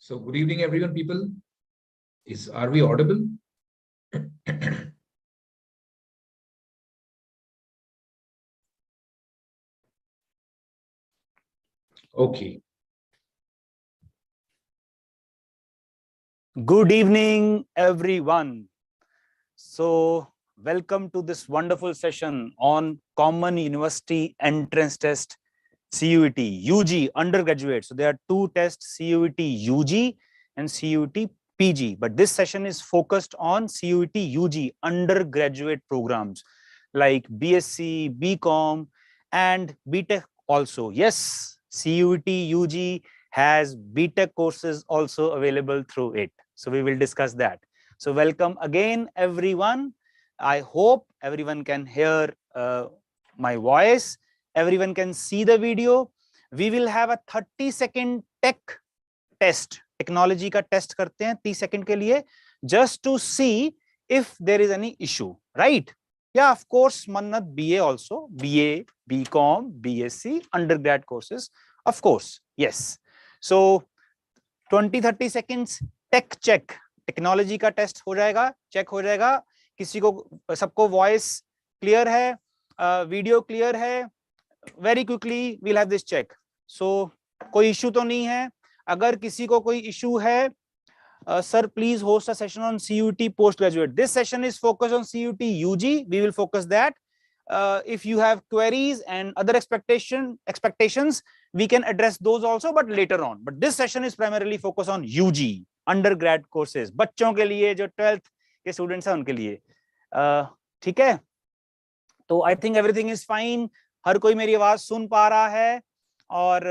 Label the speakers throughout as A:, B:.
A: So good evening, everyone, people. Are we audible? Okay.
B: Good evening, everyone. So, welcome to this wonderful session on Common University Entrance Test CUET UG undergraduate. So, there are two tests, CUET UG and CUET PG. But this session is focused on CUET UG undergraduate programs like BSc, BCom, and BTech also. Yes, CUET UG has BTech courses also available through it. So we will discuss that. So welcome again, everyone. I hope everyone can hear my voice. Everyone can see the video. We will have a 30-second tech test. Technology का test करते हैं 30 second के लिए, just to see if there is any issue, right? Yeah, of course, Mannat BA also, BA, BCom, BSc, undergrad courses, of course, yes. So 20-30 seconds tech check, technology का test हो जाएगा, check हो जाएगा, किसी को सबको वॉइस क्लियर है, video clear है, very quickly we'll have this check. So कोई इश्यू तो नहीं है. अगर किसी को कोई इश्यू है, sir, please host a session on CUET postgraduate. This session is focused on CUET UG. We will focus that. If you have queries and other expectations, we can address those also, but later on. But this session is primarily focused on UG, undergrad courses. बच्चों के लिए, जो 12th के students हैं उनके लिए. ठीक है? तो I think everything is fine. हर कोई मेरी आवाज सुन पा रहा है और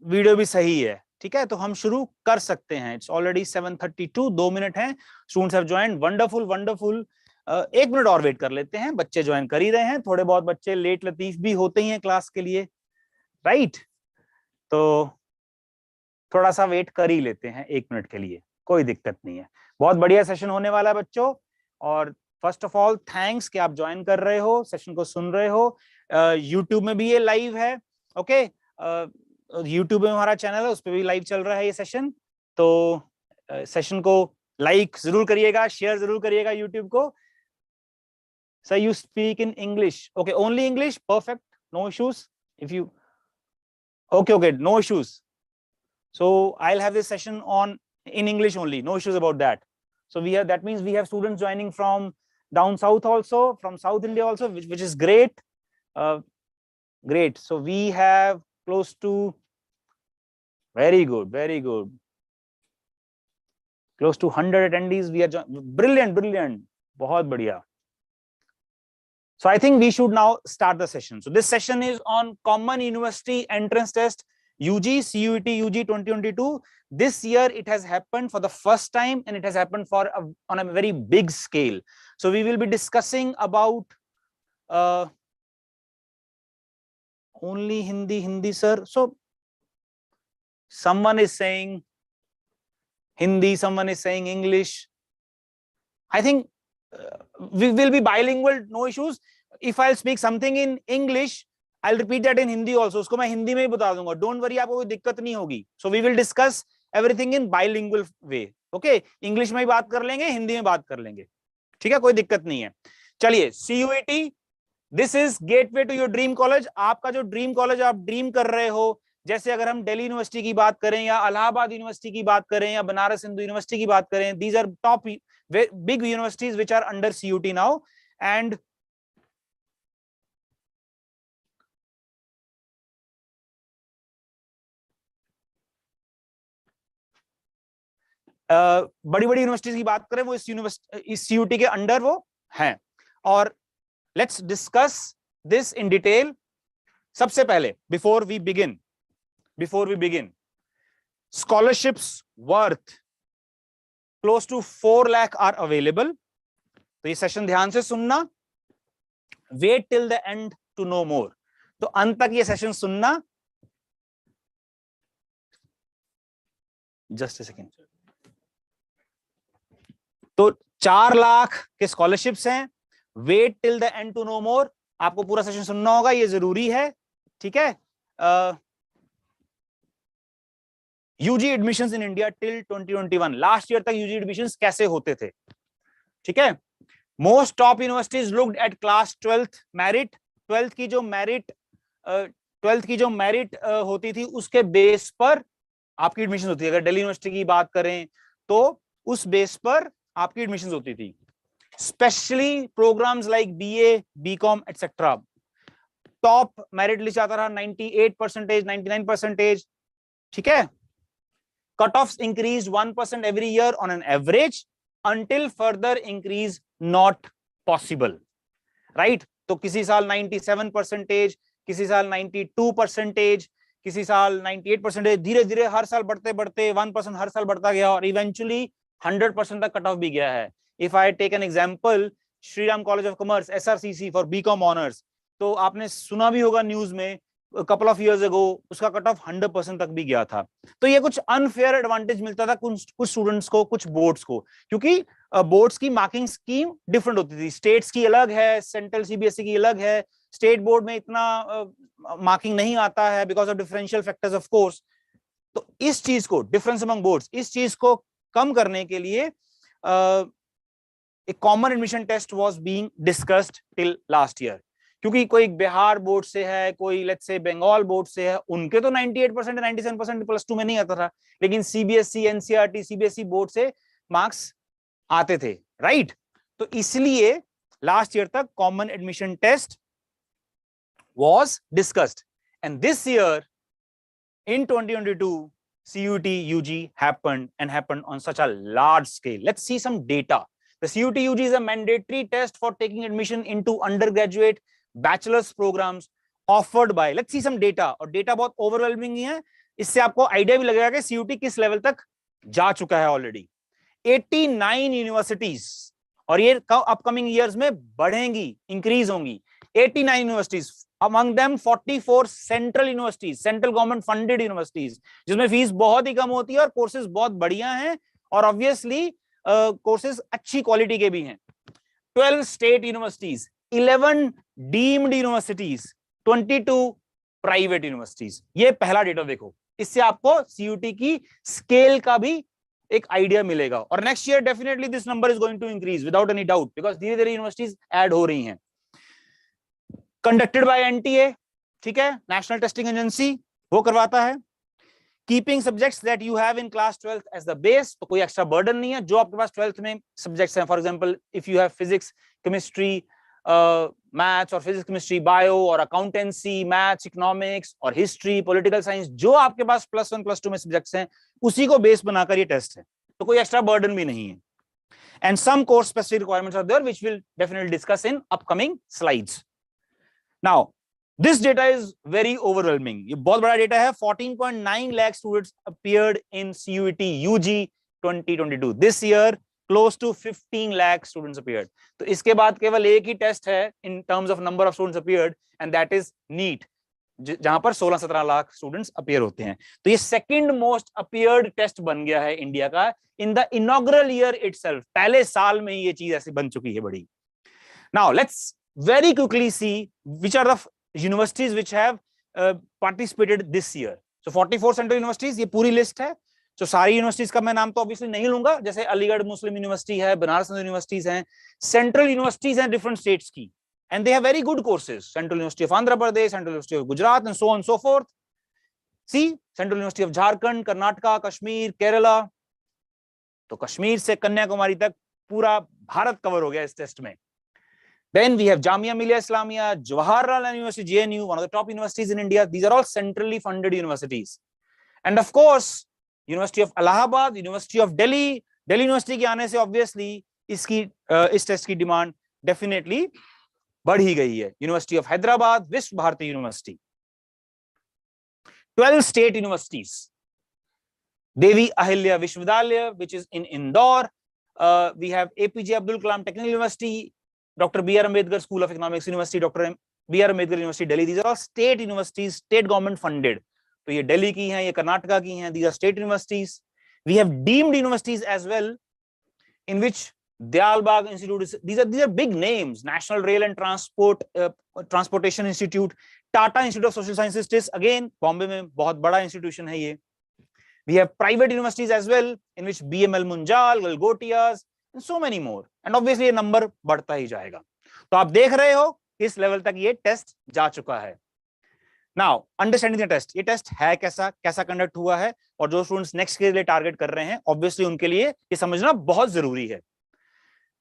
B: वीडियो भी सही है. ठीक है, तो हम शुरू कर सकते हैं. इट्स ऑलरेडी 7:32, 2 मिनट हैं. Students have joined. Wonderful wonderful. 1 minute और वेट कर लेते हैं. बच्चे ज्वाइन कर ही रहे हैं. थोड़े बहुत बच्चे लेट लतीफ भी होते ही हैं क्लास के लिए, राइट? तो थोड़ा सा वेट कर ही लेते हैं 1 मिनट के लिए, कोई दिक्कत नहीं है. बहुत बढ़िया सेशन होने वाला है बच्चों. और फर्स्ट ऑफ ऑल थैंक्स कि आप ज्वाइन कर रहे हो, सेशन को सुन रहे हो. यूट्यूब में भी ये लाइव है. ओके, यूट्यूब में हमारा चैनल है, उस पर भी लाइव चल रहा है ये सेशन. तो सेशन को लाइक जरूर करिएगा, शेयर जरूर करिएगा यूट्यूब को. Sir, you speak in English? Okay, only English. Perfect, no issues. If you okay, no issues. So I'll have this session on in English only, no issues about that. So that means we have students joining from down south also, from South India also, which is great. Great. So we have close to, very good, close to 100 attendees. We are brilliant, बहुत बढ़िया. So I think we should now start the session. So this session is on Common University Entrance Test UG, CUET UG 2022. This year it has happened for the first time, and it has happened on a very big scale. So we will be discussing about only Hindi, sir. So someone is saying Hindi, someone is saying English. I think we will be bilingual, no issues. If I'll speak something in English, I'll repeat that in Hindi also. उसको मैं हिंदी में ही बता दूंगा. Don't worry, आपको कोई दिक्कत नहीं होगी. So we will discuss everything in bilingual way. Okay, English में ही बात कर लेंगे, हिंदी में बात कर लेंगे. ठीक है, कोई दिक्कत नहीं है. चलिए, CUET, this is gateway to your dream college. आपका जो ड्रीम कॉलेज आप ड्रीम कर रहे हो, जैसे अगर हम दिल्ली यूनिवर्सिटी की बात करें, या इलाहाबाद यूनिवर्सिटी की बात करें, या बनारस हिंदू यूनिवर्सिटी की बात करें, these are top big universities which are under CUET now. And बड़ी बड़ी यूनिवर्सिटीज की बात करें, वो इस CUET के अंडर वो हैं. और let's discuss this in detail. सबसे पहले, before we begin, scholarships worth close to 4 lakh are available. तो ये सेशन ध्यान से सुनना. Wait till the end to know more. तो अंत तक ये सेशन सुनना. Just a second. तो 4 लाख के स्कॉलरशिप्स हैं. Wait till the end to know more. आपको पूरा सेशन सुनना होगा, ये जरूरी है. ठीक है. UG admissions in India till 2021, last year तक यूजी एडमिशंस कैसे होते थे, ठीक है। Most top universities looked at class 12th merit, 12th की जो मेरिट होती थी उसके बेस पर आपकी एडमिशन होती है। अगर दिल्ली यूनिवर्सिटी की बात करें तो उस बेस पर आपकी एडमिशन होती थी, specially programs like BA, BCom et cetera. Top merit list आता रहा 98%, 99%, ठीक है। Cut off increase 1% every year on an average, until further increase not possible, right? तो किसी साल 97%, किसी साल 92%, किसी साल 98%, धीरे धीरे हर साल बढ़ते बढ़ते 1% हर साल बढ़ता गया और इवेंचुअली 100% तक कट ऑफ भी गया है। If I take an example, Shriram college of commerce SRCC for BCom honours, तो आपने सुना भी होगा न्यूज में कपल ऑफ इयर्स अगो उसका कट ऑफ 100% तक भी गया था। तो ये कुछ अनफेयर एडवांटेज मिलता था कुछ स्टूडेंट्स को, कुछ बोर्ड्स को, क्योंकि बोर्ड्स की मार्किंग स्कीम डिफरेंट होती थी। स्टेट्स की अलग है, सेंट्रल सीबीएसई की अलग है। स्टेट बोर्ड में इतना मार्किंग नहीं आता है because of differential factors of course. तो इस चीज को, डिफरेंस अमंग बोर्ड्स, इस चीज को कम करने के लिए एक common admission test was being discussed till last year. क्योंकि कोई बिहार बोर्ड से है, कोई लेट्स से बंगाल बोर्ड से है, उनके तो 98% 97% +2 में नहीं आता था, लेकिन सीबीएसई, एनसीईआरटी, सीबीएसई बोर्ड से मार्क्स आते थे, राइट। तो इसलिए लास्ट ईयर तक common admission test was discussed, and this year in 2022 CUET UG happened on such a large scale. Let's see some data. The CUET UG is a mandatory test for taking admission into undergraduate bachelor's programs offered by, let's see some data, और data बहुत overwhelming ही है, इससे आपको idea भी लगेगा कि CUET किस level तक जा चुका है ऑलरेडी। 89 यूनिवर्सिटीज, और ये अपकमिंग ईयर्स में बढ़ेंगी, इंक्रीज होंगी। 89 universities, among them 44 central universities, central government funded universities, जिसमें फीस बहुत ही कम होती है और कोर्सेज बहुत बढ़िया हैं और ऑब्वियसली कोर्सेज अच्छी क्वालिटी के भी हैं। 12 state universities, 11 deemed universities, 22 private universities. ये पहला डेटा देखो, इससे आपको CUET की स्केल का भी एक आइडिया मिलेगा। और next year definitely this number is going to increase without any doubt, because धीरे धीरे यूनिवर्सिटीज ऐड हो रही हैं। कंडक्टेड बाय एनटीए, ठीक है, नेशनल टेस्टिंग एजेंसी, वो करवाता है। Keeping subjects that you have in class 12th as the base, तो कोई एक्स्ट्रा बर्डन नहीं है। जो आपके पास 12th में सब्जेक्ट्स हैं, for example if you have physics, chemistry, maths और फिजिक्स, केमिस्ट्री, बायो और अकाउंटेंसी, मैथ्स, इकोनॉमिक्स और हिस्ट्री, पॉलिटिकल साइंस, जो आपके पास +1 +2 में सब्जेक्ट्स हैं, उसी को बेस बनाकर ये टेस्ट है, तो कोई एक्स्ट्रा बर्डन भी नहीं है। And some course specific requirements are there which will definitely discuss in upcoming slides. Now, this data is very overwhelming. ये बहुत बड़ा डेटा है। 14.9 lakh students appeared in CUET UG 2022. This year, close to 15 lakh students appeared. तो इसके बाद केवल एक ही test है in terms of number of students appeared, and that is NEET, जहां पर 16-17 लाख स्टूडेंट्स अपीयर होते हैं। तो ये सेकंड मोस्ट अपीयर्ड टेस्ट बन गया है इंडिया का in the inaugural year itself. पहले साल में ही ये चीज ऐसी बन चुकी है बड़ी। Now let's very quickly see which are the universities which have participated this year. So 44 central universities, ये पूरी लिस्ट है। तो सारी यूनिवर्सिटीज का मैं नाम तो ऑब्वियसली नहीं लूंगा, जैसे अलीगढ़ मुस्लिम यूनिवर्सिटी है, बनारस यूनिवर्सिटीज हैं, सेंट्रल यूनिवर्सिटीज हैं डिफरेंट स्टेट्स की, and they have very good courses. Central university of Andhra Pradesh, central university of Gujarat and so on so forth. See central university of Jharkhand, Karnataka, Kashmir, Kerala. तो कश्मीर से कन्याकुमारी तक पूरा भारत कवर हो गया इस टेस्ट में। Then we have Jamia Millia Islamia, Jawaharlal University, JNU, one of the top universities in India. These are all centrally funded universities. And of course, University of Allahabad, University of Delhi, Delhi University के आने से obviously इस test की demand definitely बढ़ ही गई है। University of Hyderabad, विश्व Bharti university. 12 state universities. Devi Ahilya Vishwavidyalaya, which is in Indore. We have APJ Abdul Kalam Technical University, Dr. B.R. Ambedkar School of Economics University, Dr. B.R. Ambedkar University, Delhi. These are all state universities, state government funded. तो ये दिल्ली की हैं, ये कर्नाटका की हैं. These are state universities. We have deemed universities as well, in which Diyalbag Institute is. These are big names. National Rail and Transportation Institute, Tata Institute of Social Sciences. Again, Bombay में बहुत बड़ा institution है ये. We have private universities as well, in which BML Munjal, Galgotias, and so many more. And obviously ये number बढ़ता ही जाएगा. तो आप देख रहे हो इस लेवल तक ये टेस्ट जा चुका है. नाउ अंडरस्टैंडिंग द टेस्ट, ये टेस्ट है कैसा कंडक्ट हुआ है, और जो स्टूडेंट्स नेक्स्ट के लिए टारगेट कर रहे हैं ऑब्वियसली उनके लिए ये समझना बहुत जरूरी है.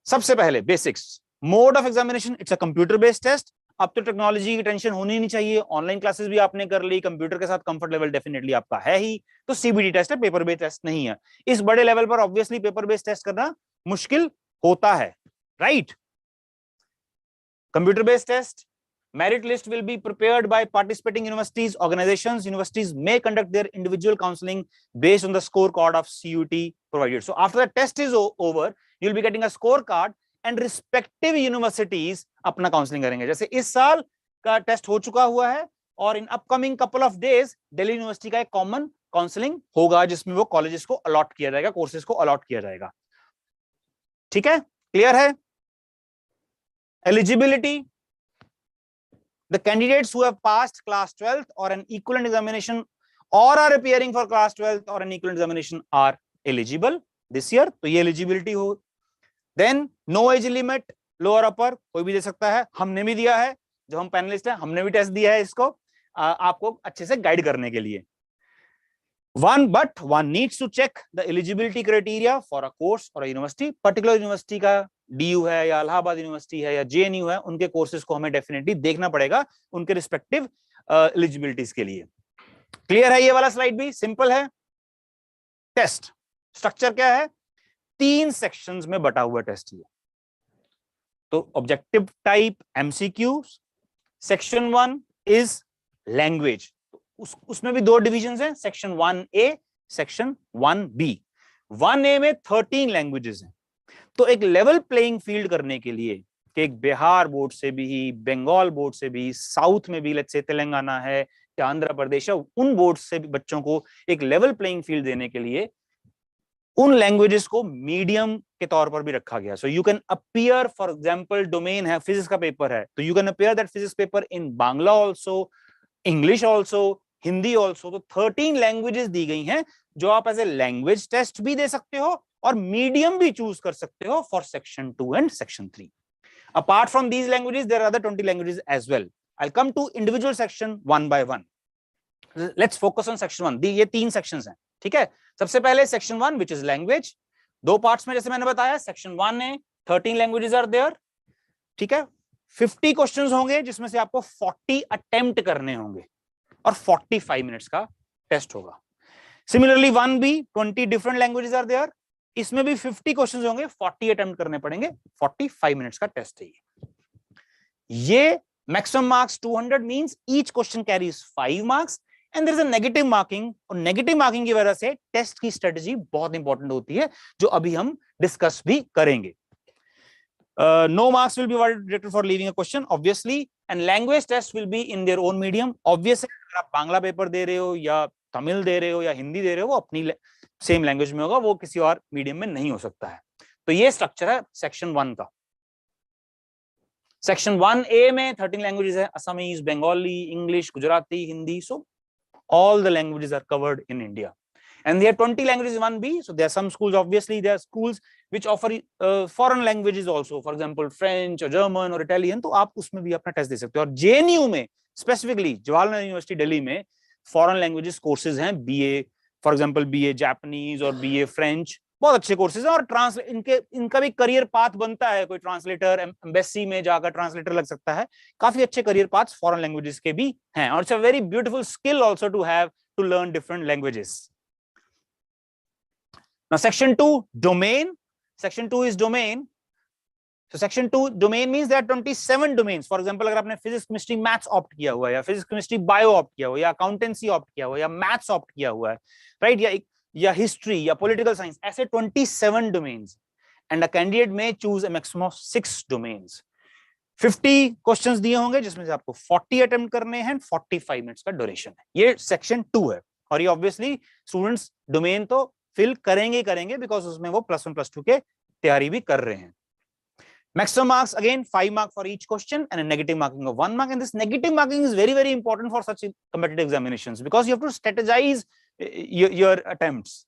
B: सबसे पहले basics, mode of examination, it's a computer based test. अब तो टेक्नोलॉजी की टेंशन होनी नहीं चाहिए, ऑनलाइन क्लासेस भी आपने कर ली, कंप्यूटर के साथ कंफर्ट लेवल डेफिनेटली आपका है ही. तो सीबीटी टेस्ट है, पेपर बेस्ड टेस्ट नहीं है. इस बड़े लेवल पर ऑब्वियसली पेपर बेस्ड टेस्ट करना मुश्किल होता है, right? Computer based test, merit list will be prepared by participating universities, organizations. Universities may conduct their individual counseling based on the scorecard of CUET provided. So after the test is over, you'll be getting a scorecard and respective universities अपना counseling करेंगे. जैसे इस साल का test हो चुका हुआ है और in upcoming couple of days Delhi university का एक common counseling होगा जिसमें वो colleges को allot किया जाएगा, courses को allot किया जाएगा. ठीक है, क्लियर है? Eligibility, the candidates who have passed class 12th or an equivalent examination or are appearing for class 12th or an equivalent examination are eligible this year. तो ये eligibility हो. Then no age limit, lower upper कोई भी दे सकता है, हमने भी दिया है, जो हम पैनलिस्ट हैं हमने भी टेस्ट दिया है इसको आपको अच्छे से गाइड करने के लिए. But one needs to check the eligibility criteria for a course or a university. Particular university का DU है या इलाहाबाद यूनिवर्सिटी है या JNU है, उनके कोर्सेज को हमें डेफिनेटली देखना पड़ेगा उनके रिस्पेक्टिव एलिजिबिलिटीज के लिए. क्लियर है? ये वाला स्लाइड भी सिंपल है. टेस्ट स्ट्रक्चर क्या है? 3 सेक्शंस में बटा हुआ टेस्ट ये. तो objective type MCQs. Section 1 is language, उसमें भी 2 डिविजन हैं, section 1A, section 1B. 1A में 13 लैंग्वेजेस हैं. तो एक लेवल प्लेइंग फील्ड करने के लिए कि एक बिहार बोर्ड से भी, बंगाल बोर्ड से भी, साउथ में भी, लेट्स से तेलंगाना है या आंध्र प्रदेश है, उन बोर्ड से भी बच्चों को एक लेवल प्लेइंग फील्ड देने के लिए उन लैंग्वेजेस को मीडियम के तौर पर भी रखा गया. So you can appear, for example domain है, फिजिक्स का पेपर है, तो you can appear that physics paper in Bangla also, English also, Hindi also. तो 13 लैंग्वेजेस दी गई हैं जो आप एज ए लैंग्वेज टेस्ट भी दे सकते हो और मीडियम भी चूज कर सकते हो for section 2 and section 3. Apart from these languages there are other 20 languages as well. I will come to individual section one by one. Let's focus on section 1. ये 3 sections हैं, ठीक है? सबसे पहले section 1 which is language. 2 parts में जैसे मैंने बताया. सेक्शन 1 में 13 लैंग्वेजेस आर देयर, ठीक है? 50 क्वेश्चंस होंगे जिसमें से आपको 40 अटेम्प्ट करने होंगे और 45 मिनट्स का टेस्ट होगा. Similarly 1B 20 different languages are there, इसमें भी 50 क्वेश्चंस होंगे, 40 अटेम्प्ट करने पड़ेंगे, 45 मिनट्स का टेस्ट है ये. Maximum marks 200 means each question carries 5 marks and there is a negative marking. और नेगेटिव मार्किंग की वजह से टेस्ट की स्ट्रेटजी बहुत इंपॉर्टेंट होती है जो अभी हम डिस्कस भी करेंगे. No marks will be awarded for leaving a question, obviously, and language test will be in their own medium. Obviously, अगर आप बांग्ला पेपर दे रहे हो या तमिल दे रहे हो या हिंदी दे रहे हो, वो अपनी सेम लैंग्वेज में होगा, वो किसी और मीडियम में नहीं हो सकता है. तो ये स्ट्रक्चर है सेक्शन 1 का. सेक्शन 1A में 13 लैंग्वेजेस है, Assamese, Bengali, English, Gujarati, Hindi. So all the languages are covered in India. And there are 20 languages in 1B. So there are some schools, obviously, there are schools which offer foreign languages also. For example, French or German or Italian. तो आप उसमें भी अपना test दे सकते हो. और JNU में specifically Jawaharlal university Delhi में foreign languages courses हैं. BA, for example, BA Japanese और BA French. बहुत अच्छे कोर्सेज हैं और इनका भी करियर पाथ बनता है. कोई ट्रांसलेटर, एम्बेसी में जाकर ट्रांसलेटर लग सकता है. काफी अच्छे करियर पाथ्स फॉरेन लैंग्वेजेस के भी हैं. और it's a very beautiful skill also to have to learn different languages. Now section 2, domain. Section 2 is domain. So section 2 domain means there are 27 domains. For example, अगर आपने physics, chemistry, maths opt किया हुआ है या physics, chemistry, bio opt किया हुआ है या accountancy opt किया हुआ है या maths opt किया हुआ है, right? या history या political science, ऐसे 27 domains. And a candidate may choose a maximum of 6 domains. 50 questions दिए होंगे जिसमें से आपको 40 attempt करने हैं, 45 minutes का duration है. ये section 2 है. और ये obviously students domain तो फिल करेंगे बिकॉज उसमें वो +1 +2 के तैयारी भी कर रहे हैं. Maximum marks again 5 marks for each question and a negative marking of 1 mark. And this negative marking is very important for such competitive examinations because you have to strategize your attempts.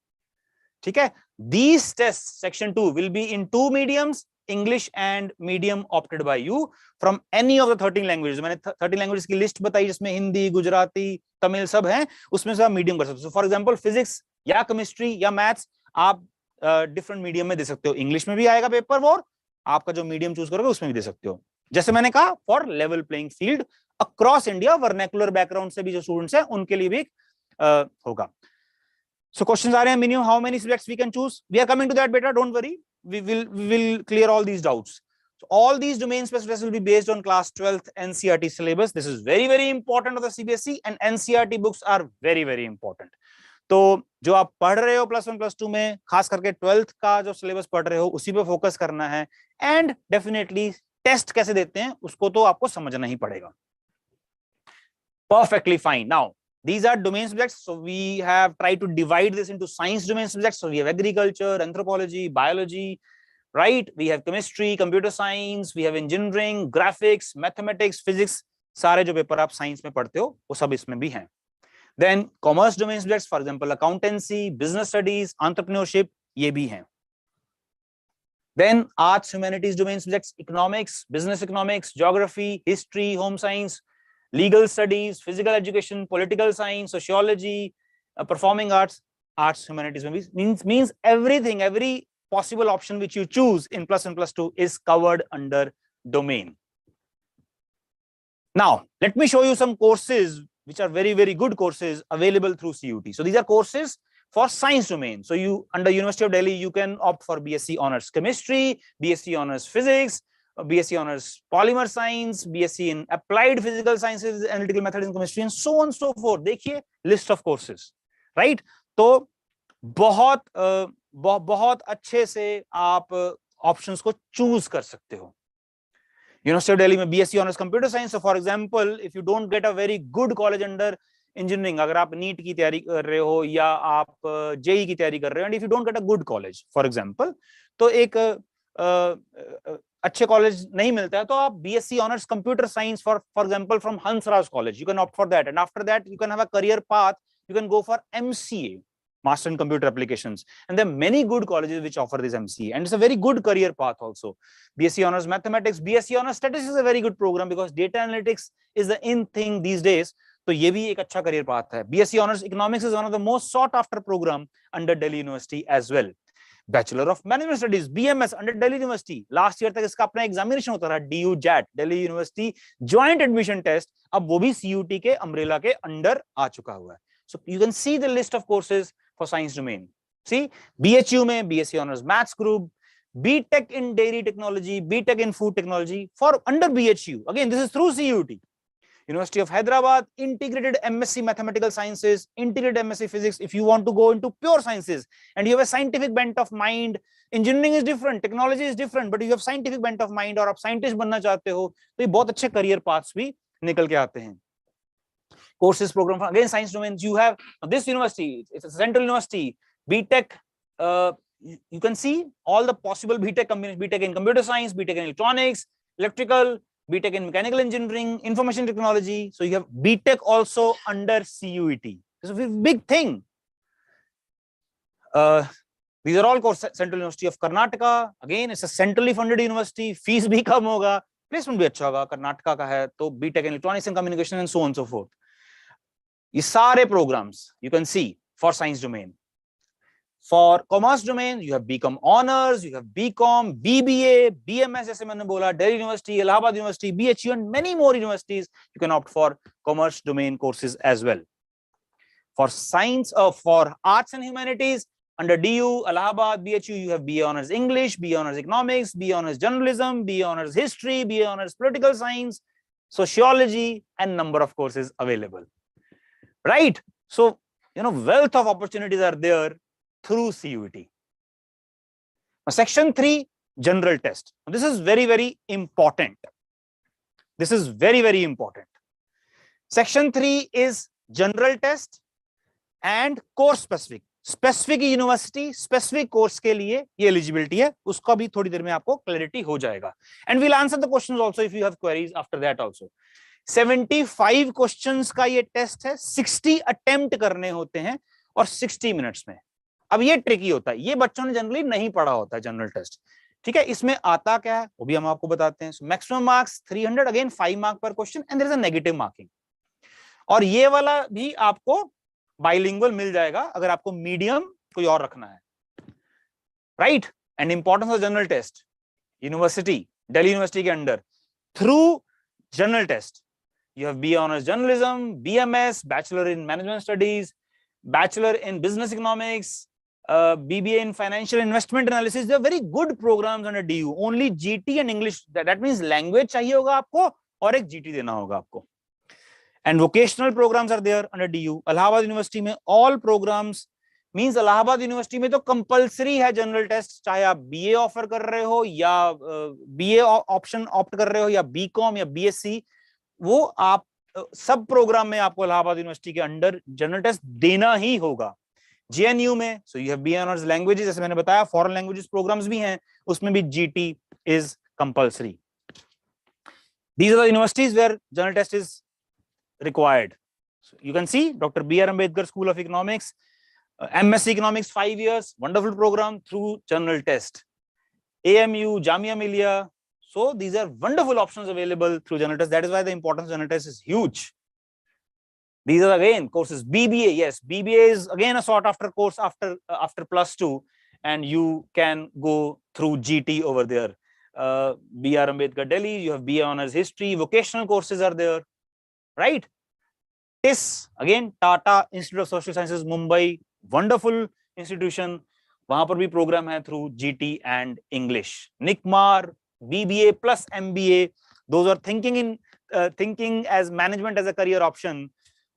B: ठीक है, these tests section 2 will be in 2 mediums, English and medium opted by you from any of the 13 languages. मैंने 13 languages की list बताई जिसमें हिंदी, गुजराती, तमिल सब हैं, उसमें से आप मीडियम कर सकते हो. फॉर एग्जांपल फिजिक्स या केमिस्ट्री या मैथ्स आप डिफरेंट मीडियम में दे सकते हो. इंग्लिश में भी आएगा पेपर, और आपका जो मीडियम चूज करोगे उसमें भी दे सकते हो. जैसे मैंने कहा, for level playing field across India, vernacular background से भी जो स्टूडेंट्स हैं उनके लिए भी होगा. So questions are minimum how many subjects we can choose? We are coming to that, beta. Don't worry. We will clear all these doubts. So all these domain specific tests will be based on class 12th NCERT syllabus. This is very, very important of the CBSE, and NCERT books are very, very important. तो जो आप पढ़ रहे हो +1 +2 में, खास करके 12th का जो सिलेबस पढ़ रहे हो उसी पे फोकस करना है. एंड डेफिनेटली टेस्ट कैसे देते हैं उसको तो आपको समझना ही पड़ेगा. Perfectly fine. Now, these are domain subjects. So we have tried to divide this into science domain subjects. So we have agriculture, anthropology, biology, right? We have chemistry, computer science, we have engineering, graphics, mathematics, physics. सारे जो paper आप science में पढ़ते हो वो सब इसमें भी हैं. Then commerce domain subjects, for example, accountancy, business studies, entrepreneurship, ये भी हैं. Then arts, humanities domain subjects, economics, business economics, geography, history, home science, legal studies, physical education, political science, sociology, performing arts, arts, humanities means everything, every possible option which you choose in +1 +2 is covered under domain. Now, let me show you some courses which are very, very good courses available through CUET. So these are courses for science domain. So you, under University of Delhi, you can opt for BSc Honors Chemistry, BSc Honors Physics, BSc Honors Polymer Science, BSc in Applied Physical Sciences, Analytical Methods in Chemistry, and so on and so forth. देखिए list of courses, right? तो बहुत अच्छे से आप options को choose कर सकते हो. University of Delhi में BSc Honors Computer Science. So for example, if you don't get a very good college under engineering, अगर आप NEET की तैयारी कर रहे हो या आप JEE की तैयारी कर रहे हो, and if you don't get a good college, for example, तो एक अच्छे कॉलेज नहीं मिलता है, तो आप BSc Honors Computer Science for example from Raj College, you can opt for that, and after that you can have a career path. You can go for MCA, Master in Computer Applications, and there are many good colleges which offer this MCA, and it's a very good career path also. BSc Honors Mathematics, BSc Honors Statistics is a very good program because data analytics is the in thing these days. तो ये भी एक अच्छा career path है. BSc Honors Economics is one of the most sought after program under Delhi University as well. Bachelor of Management Studies, BMS under Delhi University. Last year तक इसका अपना examination होता रहा, DU JAT, Delhi University Joint Admission Test. अब वो भी CUET के umbrella के अंडर आ चुका हुआ है. So you can see the list of courses for science domain. See, BHU में BSc Honors Maths Group, BTech in Dairy Technology, BTech in Food Technology. For under BHU, again this is through CUET. University of Hyderabad, integrated MSc Mathematical Sciences, integrated MSc Physics. If you want to go into pure sciences and you have a scientific bent of mind, engineering is different, technology is different, but you have scientific bent of mind और आप scientist बनना चाहते हो, तो ये बहुत अच्छे career paths भी निकल के आते हैं. Courses program again science domains. You have this university, it's a central university, BTech. You can see all the possible BTech combinations: BTech in computer science, BTech in electronics, electrical, BTech in mechanical engineering, information technology. So you have BTech also under CUET. It's a big thing. These are all courses. Central University of Karnataka. Again, it's a centrally funded university. Fees भी कम होगा, placement भी अच्छा होगा. कर्नाटका का है, तो BTech in electronics and communication and so on and so forth. ये सारे programs you can see for science domain. For commerce domain, you have BCom Honors, you have BCom, BBA, BMS, जैसे मैंने बोला, Delhi University, Allahabad University, BHU, and many more universities. You can opt for commerce domain courses as well. For science, for arts and humanities, under DU, Allahabad, BHU, you have BA Honors English, BA Honors Economics, BA Honors Journalism, BA Honors History, BA Honors Political Science, Sociology, and number of courses available. Right? So, wealth of opportunities are there through CUET. Section 3, general test. This is very, very important. This is very, very important. Section 3 is general test and course specific. Specific university, specific course के लिए ये eligibility है, उसका भी थोड़ी देर में आपको clarity हो जाएगा. And we'll answer the questions also if you have queries after that also. 75 questions का ये टेस्ट है, 60 अटेम्प्ट करने होते हैं और 60 मिनट्स में। अब ये ट्रिकी होता है, ये बच्चों ने जनरली नहीं पढ़ा होता है जनरल टेस्ट, ठीक है। इसमें आता क्या है वो भी हम आपको बताते हैं। Maximum marks 300, again 5 mark per question and there is a negative marking. और ये वाला भी आपको बाइलिंगुअल मिल जाएगा अगर आपको मीडियम कोई और रखना है, right. And importance of general test, university, Delhi university के under through general test you have BA Honors Journalism, BMS, Bachelor in Management Studies, Bachelor in Business Economics, BBA in Financial Investment Analysis. They are very good programs under DU. Only GT and English, that means language चाहिए होगा आपको और एक GT देना होगा आपको. And vocational programs are there under DU. Allahabad University में all programs means Allahabad University में तो compulsory है जनरल टेस्ट, चाहे आप BA ऑफर कर रहे हो या BA ऑप्शन ऑप्ट कर रहे हो या BCom या BSc, वो आप सब प्रोग्राम में आपको इलाहाबाद यूनिवर्सिटी के अंडर जनरल टेस्ट देना ही होगा। JNU में so you have BA honours languages, जैसे मैंने बताया फॉरेन लैंग्वेजेस प्रोग्राम्स भी हैं, उसमें भी GT is compulsory. These are the universities where general test is required. You can see doctor BR Ambedkar school of economics, MSc economics 5 years, wonderful programme through general test. AMU, Jamia Millia. So these are wonderful options available through general test. That is why the importance of general test is huge. These are again courses. BBA, yes, BBA is again a sought after course after +2, and you can go through GT over there. BR Ambedkar Delhi, you have BA Honors History, vocational courses are there, right? TIS, again Tata Institute of Social Sciences, Mumbai, wonderful institution. वहां पर भी programme है through GT and English. NICMAR, BBA plus MBA, those are thinking as management as a career option,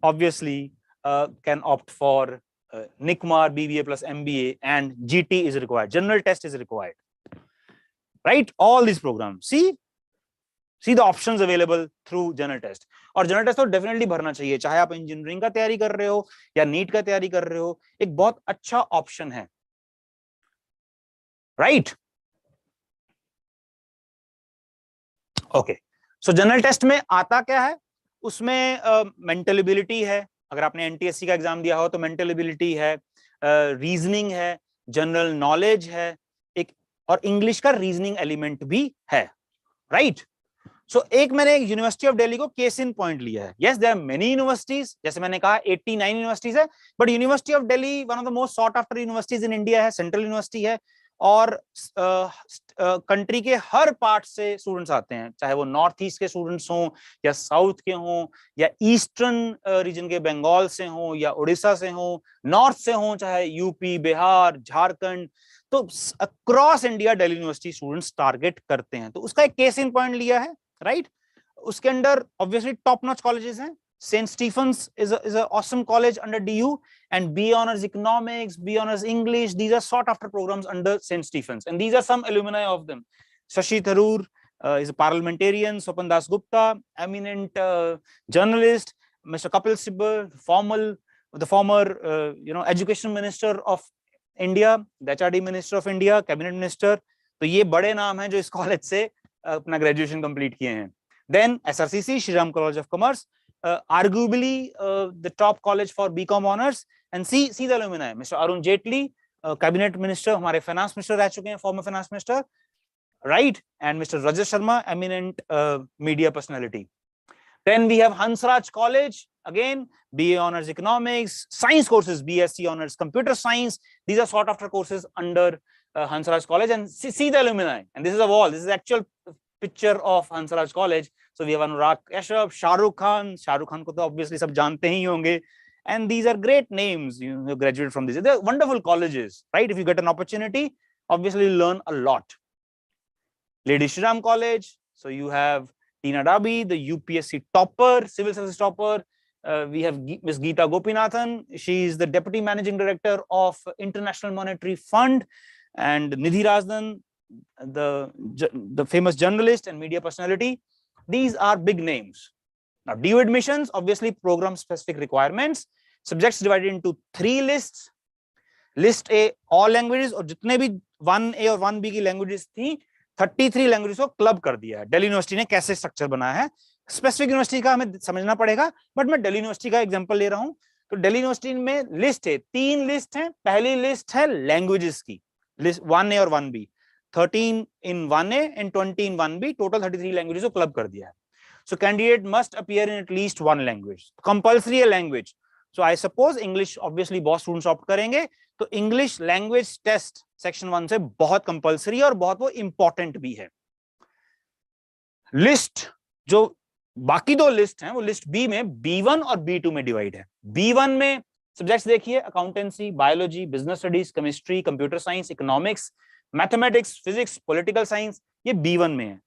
B: obviously can opt for NICMAR, BBA plus MBA, and GT is required. General test is required, right? All these programs, see the options available through general test. और general test तो definitely भरना चाहिए, चाहे आप engineering का तैयारी कर रहे हो या नीट का तैयारी कर रहे हो, एक बहुत अच्छा ऑप्शन है, right? Okay, so general test में आता क्या है, उसमें मेंटल एबिलिटी है, अगर आपने NTSC का एग्जाम दिया हो तो मेंटल एबिलिटी है, रीजनिंग है, जनरल नॉलेज है एक, और इंग्लिश का रीजनिंग एलिमेंट भी है, राइट? सो एक मैंने यूनिवर्सिटी ऑफ दिल्ली को केस इन पॉइंट लिया है। Yes, there are many universities, जैसे मैंने कहा 89 यूनिवर्सिटीज है, but university of Delhi one of the most sought after universities in India है, सेंट्रल यूनिवर्सिटी है, और कंट्री के हर पार्ट से स्टूडेंट्स आते हैं, चाहे वो नॉर्थ ईस्ट के स्टूडेंट्स हों या साउथ के हों या ईस्टर्न रीजन के बंगाल से हों या उड़ीसा से हों, नॉर्थ से हों, चाहे यूपी, बिहार, झारखंड, तो across India Delhi university students target करते हैं। तो उसका एक केस इन पॉइंट लिया है, राइट? उसके अंदर ऑब्वियसली टॉप नॉच कॉलेजेस हैं। St. Stephen's is an awesome college under DU, and BA Honors Economics, BA Honors English, these are sought after programs under St. Stephen's, and these are some alumni of them. Shashi Tharoor is a parliamentarian, Swapan Das Gupta, eminent journalist, Mr. Kapil Sibal, the former education minister of India, the HRD minister of India, cabinet minister, तो ये बड़े नाम हैं जो इस college से अपना graduation complete किए हैं। Then SRCC, Shri Ram College of Commerce, arguably the top college for BCom honors, and see the alumni, Mr. Arun Jaitley, cabinet minister, हमारे finance minister रह चुके हैं, former finance minister, right? And Mr. Rajesh Sharma, eminent media personality. Then we have Hansraj College, again BA honors economics, science courses, BSc honors computer science, these are sought after courses under Hansraj College, and see the alumni, and this is a wall, this is actual picture of Hansraj College. So we have Anurag Kashyap, Shah Rukh Khan को तो obviously सब जानते ही होंगे, and these are great names, you graduate from these, they're wonderful colleges, right? If you get an opportunity, obviously you learn a lot. Lady Shri Ram College, so you have Tina Dabi, the UPSC topper, civil service topper. We have Ms. Geeta Gopinathan, she is the deputy managing director of International Monetary Fund, and Nidhi Razdan, the famous journalist and media personality. These are big names. Now, DU admissions, obviously program specific requirements, subjects divided into 3 lists. List A, all languages, और जितने भी 1A और 1B की languages थी, 33 languages को club कर दिया है। दिल्ली यूनिवर्सिटी ने कैसे स्ट्रक्चर बनाया है, स्पेसिफिक यूनिवर्सिटी का हमें समझना पड़ेगा, बट मैं दिल्ली यूनिवर्सिटी का एग्जांपल ले रहा हूं। तो दिल्ली यूनिवर्सिटी में लिस्ट है, 3 लिस्ट है। पहली लिस्ट है लैंग्वेजेस की, लिस्ट 1A और 1B, 13 in 1A and 20 in 1B, total 33 languages को क्लब कर दिया है। So candidate must appear in at least one language. Compulsory है language. So I suppose English obviously बहुत students opt करेंगे, तो English language test section 1 से बहुत compulsory है और बहुत वो important भी है। लिस्ट जो बाकी 2 लिस्ट हैं वो लिस्ट बी में B1 और B2 में डिवाइड है। B1 में सब्जेक्ट्स देखिए, accountancy, biology, business studies, chemistry, computer science, economics, mathematics, physics, political science, ये B1 में है।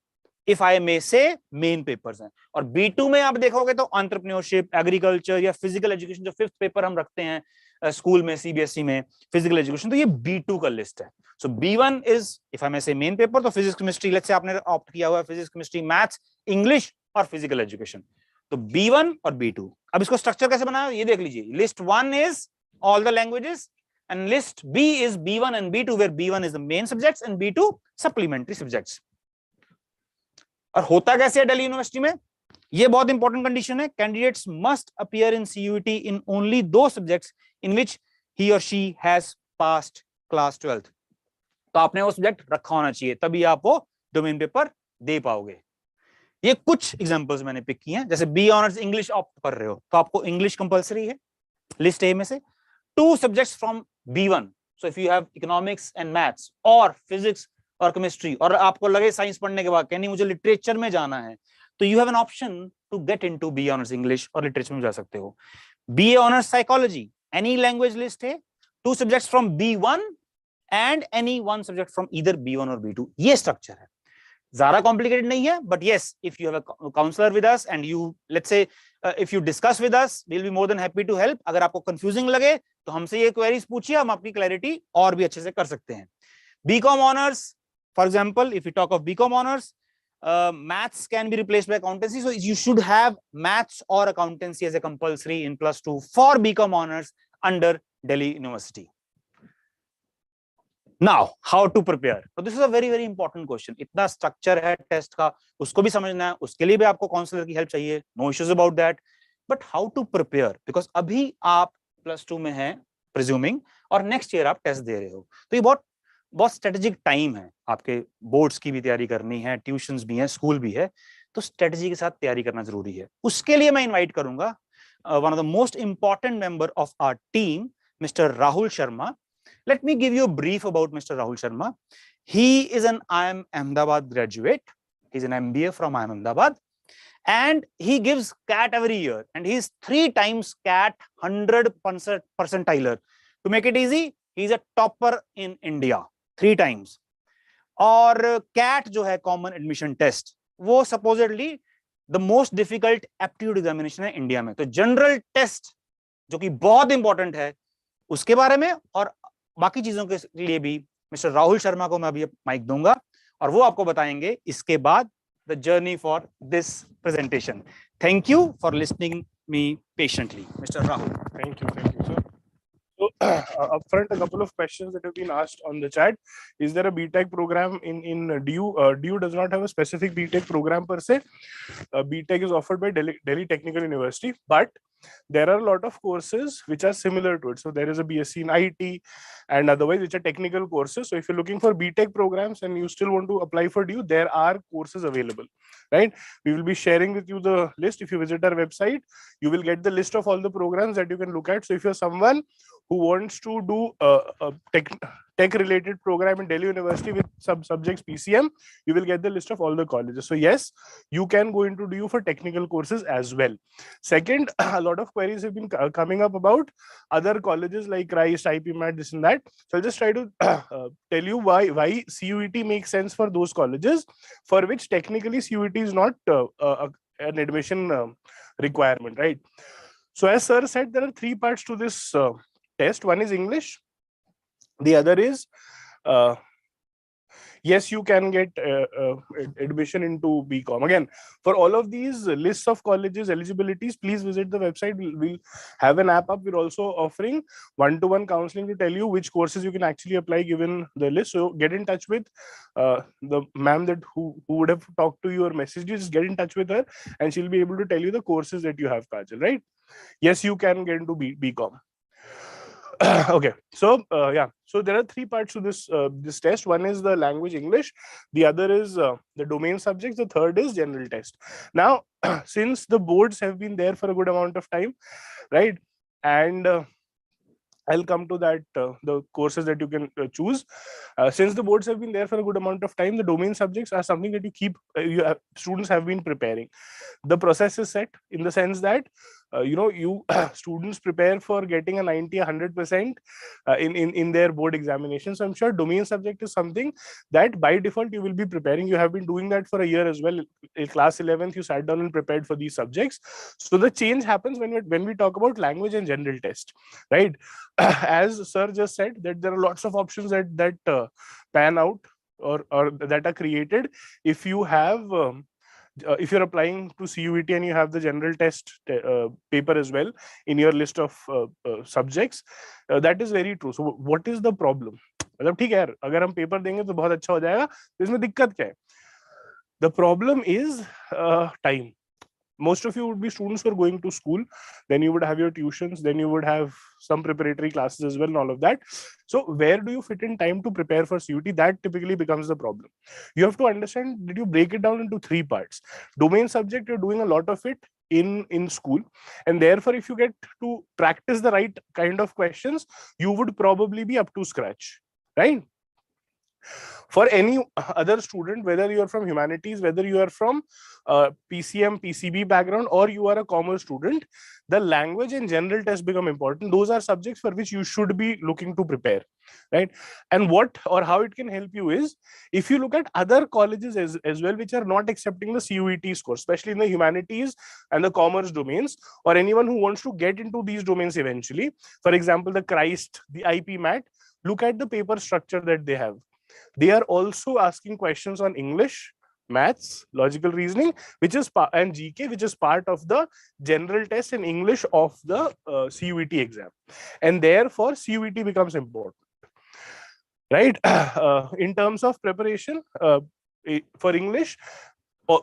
B: इफ आई मे से मेन पेपर्स हैं। और B2 में आप देखोगे तो एंटरप्रेन्योरशिप, एग्रीकल्चर या फिजिकल एजुकेशन, जो 5th पेपर हम रखते हैं स्कूल में, सीबीएसई में, फिजिकल एजुकेशन, तो ये B2 का लिस्ट है। सो B1 इज इफ आई मे से मेन पेपर, तो फिजिक्स केमिस्ट्री, लेट्स से आपने ऑप्ट किया हुआ है फिजिक्स केमिस्ट्री मैथ्स इंग्लिश और फिजिकल एजुकेशन, तो B1 और B2। अब इसको स्ट्रक्चर कैसे बनाया ये देख लीजिए। List 1 is all the languages and list B is B1 and B2, where B1 is the main subjects and B2 supplementary subjects. और होता कैसे है दिल्ली यूनिवर्सिटी में, ये बहुत इंपॉर्टेंट कंडीशन है। Candidates must appear in CUET in only दो subjects in विच ही और she has passed class 12th। तो आपने वो सब्जेक्ट रखा होना चाहिए, तभी आप वो डोमेन पेपर दे पाओगे। ये कुछ एग्जांपल्स मैंने पिक किए हैं। जैसे बी ऑनर्स इंग्लिश ऑप्ट कर रहे हो तो आपको इंग्लिश कंपलसरी है लिस्ट ए में से। 2 subjects from B1, so if you have economics and maths or physics और केमिस्ट्री, और आपको लगे साइंस पढ़ने के बाद नहीं मुझे लिटरेचर में जाना है, तो you have an option to get into B honours English और लिटरेचर में जा सकते हो। BA honours psychology, any language list है, 2 subjects from B1 and any 1 subject from either B1 or B2। ये स्ट्रक्चर है, ज्यादा कॉम्प्लिकेटेड नहीं है, but yes if you have a counsellor with us and you let's say if you discuss with us, we will be more than happy to help. अगर आपको confusing लगे तो हमसे ये क्वेरीज पूछिए, हम आपकी क्लैरिटी और भी अच्छे से कर सकते हैं। BCom honours, for example if you talk of BCom honours, maths can be replaced by accountancy, so you should have maths or accountancy as a compulsory in +2 for BCom honors under Delhi University. Now how to prepare, so this is a very important question. इतना structure है test का, उसको भी समझना है, उसके लिए भी आपको काउंसलर की हेल्प चाहिए, no issues about that. But how to prepare, because अभी आप +2 में हैं प्रिज्यूमिंग और नेक्स्ट ईयर आप टेस्ट दे रहे हो, तो ये बहुत स्ट्रेटेजिक टाइम है। आपके बोर्ड्स की भी तैयारी करनी है, ट्यूशंस भी हैं, स्कूल भी है, तो स्ट्रेटेजी के साथ तैयारी करना जरूरी है। उसके लिए मैं इन्वाइट करूंगा one of the most important member of our team, mister Rahul Sharma. Let me give you a brief about Mr. Rahul Sharma. He is an IIM Ahmedabad graduate. He's an MBA from IIM Ahmedabad, and he gives CAT every year, and he's 3 times CAT 100 percentiler. To make it easy, he's a topper in India 3 times. और CAT जो है Common Admission Test, वो supposedly the most difficult aptitude examination है India में। तो general test जो कि बहुत इंपॉर्टेंट है, उसके बारे में और बाकी चीजों के लिए भी मिस्टर राहुल शर्मा को मैं अभी माइक दूंगा और वो आपको बताएंगे इसके बाद the journey for this presentation. Thank you for listening me patiently, mister Rahul.
C: Thank you, sir. So, upfront, a couple of questions that have been asked on the chat. Is there a BTech program in DU? DU does not have a specific BTech program per se. BTech is offered by Delhi Technical University, but there are a lot of courses which are similar to it. So there is a BSc in IT and otherwise which are technical courses. So if you're looking for BTech programs and you still want to apply for DU, there are courses available, right? We will be sharing with you the list. If you visit our website, you will get the list of all the programs that you can look at. So if you're someone who wants to do a tech related program in Delhi University with subjects PCM, you will get the list of all the colleges. So yes, you can go into DU for technical courses as well. Second, a lot of queries have been coming up about other colleges like Rice, IPMAT, this and that. So I'll just try to tell you why CUET makes sense for those colleges for which technically CUET is not an admission requirement, right? So as sir said, there are 3 parts to this test. One is English. The other is, yes, you can get admission into BCom. Again, for all of these lists of colleges, eligibilities, please visit the website. We'll have an app up. We're also offering one-to-one counseling to tell you which courses you can actually apply given the list. So get in touch with the ma'am who would have talked to you or messaged you. Just get in touch with her and she'll be able to tell you the courses that you have, Kajal, right? Yes, you can get into BCom. Okay, so yeah, so there are three parts to this test. One is the language English, the other is the domain subjects, the third is general test. Now, since the boards have been there for a good amount of time, right, and I'll come to that, the courses that you can choose. Since the boards have been there for a good amount of time, the domain subjects are something that you keep, students have been preparing. The process is set in the sense that, you students prepare for getting a 90, 100% in their board examination. So I'm sure domain subject is something that by default you will be preparing. You have been doing that for a year as well. In class 11th, you sat down and prepared for these subjects. So the change happens when we talk about language and general test, right? As sir just said, that there are lots of options that pan out or that are created if you have if you're applying to CUET and you have the general test paper as well in your list of subjects. That is very true. So what is the problem? मतलब ठीक है यार, अगर हम paper देंगे तो बहुत अच्छा हो जाएगा, तो इसमें दिक्कत क्या है? The problem is time. Most of you would be students who are going to school, then you would have your tuitions, then you would have some preparatory classes as well and all of that. So where do you fit in time to prepare for CUET? That typically becomes the problem. You have to understand that you break it down into three parts. Domain subject, you're doing a lot of it in school, and therefore if you get to practice the right kind of questions, you would probably be up to scratch, right? For any other student, whether you are from humanities, whether you are from PCM, PCB background, or you are a commerce student, the language and general tests become important. Those are subjects for which you should be looking to prepare, right? And what or how it can help you is, if you look at other colleges as well, which are not accepting the CUET score, especially in the humanities and the commerce domains, or anyone who wants to get into these domains eventually, for example, the CHRIST, the IPMAT, look at the paper structure that they have. They are also asking questions on English, maths, logical reasoning, which is and GK, which is part of the general test in English of the CUET exam, and therefore CUET becomes important, right? In terms of preparation for English,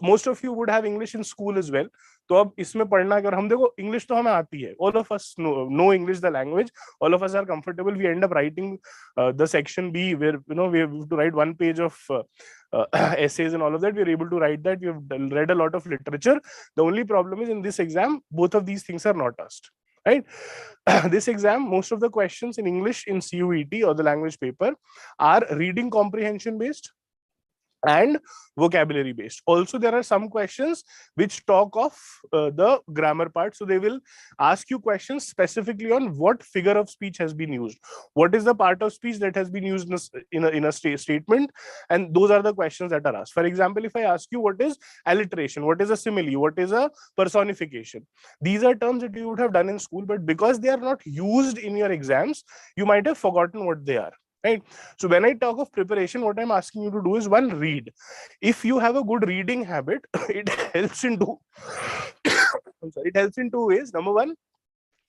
C: most of you would have English in school as well. तो अब इसमें पढ़ना, अगर हम देखो, English तो हमें आती है, all of us know English, the language, all of us are comfortable. We end up writing the section B, where we have to write 1 page of essays and all of that. We are able to write that. We have read a lot of literature. The only problem is in this exam, both of these things are not asked, right? This exam, most of the questions in English in CUET or the language paper are reading comprehension based and vocabulary based. Also, there are some questions which talk of the grammar part. So they will ask you questions specifically on what figure of speech has been used, what is the part of speech that has been used in a statement, and those are the questions that are asked. For example, if I ask you what is alliteration, what is a simile, what is a personification, these are terms that you would have done in school, but because they are not used in your exams, you might have forgotten what they are. Right. So when I talk of preparation, what I'm asking you to do is, one, read. If you have a good reading habit, it helps in two. It helps in two ways. Number one,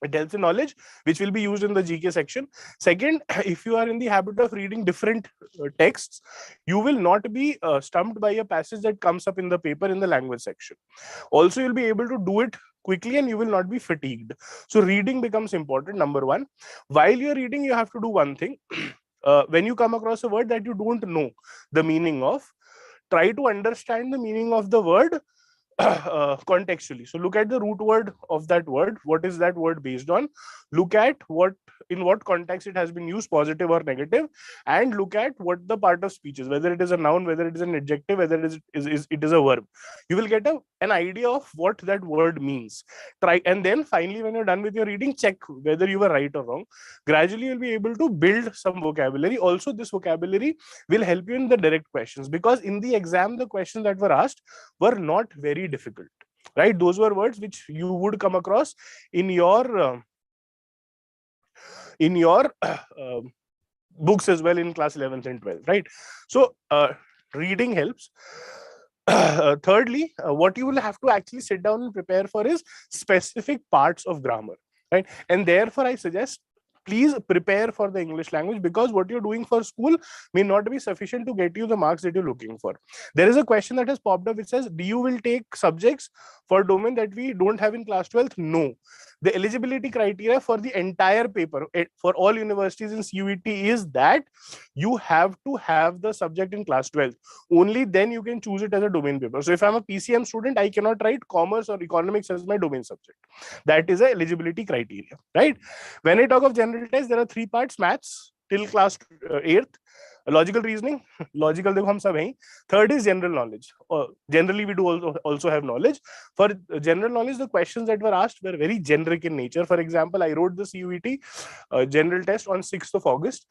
C: it helps in knowledge, which will be used in the GK section. Second, if you are in the habit of reading different texts, you will not be stumped by a passage that comes up in the paper in the language section. Also, you'll be able to do it quickly and you will not be fatigued. So reading becomes important, number one. While you're reading, you have to do one thing. When you come across a word that you don't know the meaning of, try to understand the meaning of the word contextually. So look at the root word of that word. What is that word based on? Look at in what context it has been used, positive or negative, and look at what the part of speech is, whether it is a noun, whether it is an adjective, whether it is a verb. You will get an idea of what that word means. Try, and then finally, when you're done with your reading, check whether you were right or wrong. Gradually, you'll be able to build some vocabulary. Also, this vocabulary will help you in the direct questions, because in the exam, the questions that were asked were not very difficult, right? Those were words which you would come across in your books as well in class 11th and 12th, right? So reading helps. Thirdly, what you will have to actually sit down and prepare for is specific parts of grammar, right? And therefore, I suggest, please prepare for the English language, because what you're doing for school may not be sufficient to get you the marks that you're looking for. There is a question that has popped up which says, DU will take subjects for domain that we don't have in class 12th? No. The eligibility criteria for the entire paper for all universities in CUET is that you have to have the subject in class 12. Only then you can choose it as a domain paper. So if I'm a PCM student, I cannot write commerce or economics as my domain subject. That is a eligibility criteria, right? When I talk of general test, there are 3 parts: maths till class 8th, logical reasoning, logical dekho hum sab hain. Third is general knowledge. Generally, we do also have knowledge. For general knowledge, the questions that were asked were very generic in nature. For example, I wrote the CUET general test on 6th of August.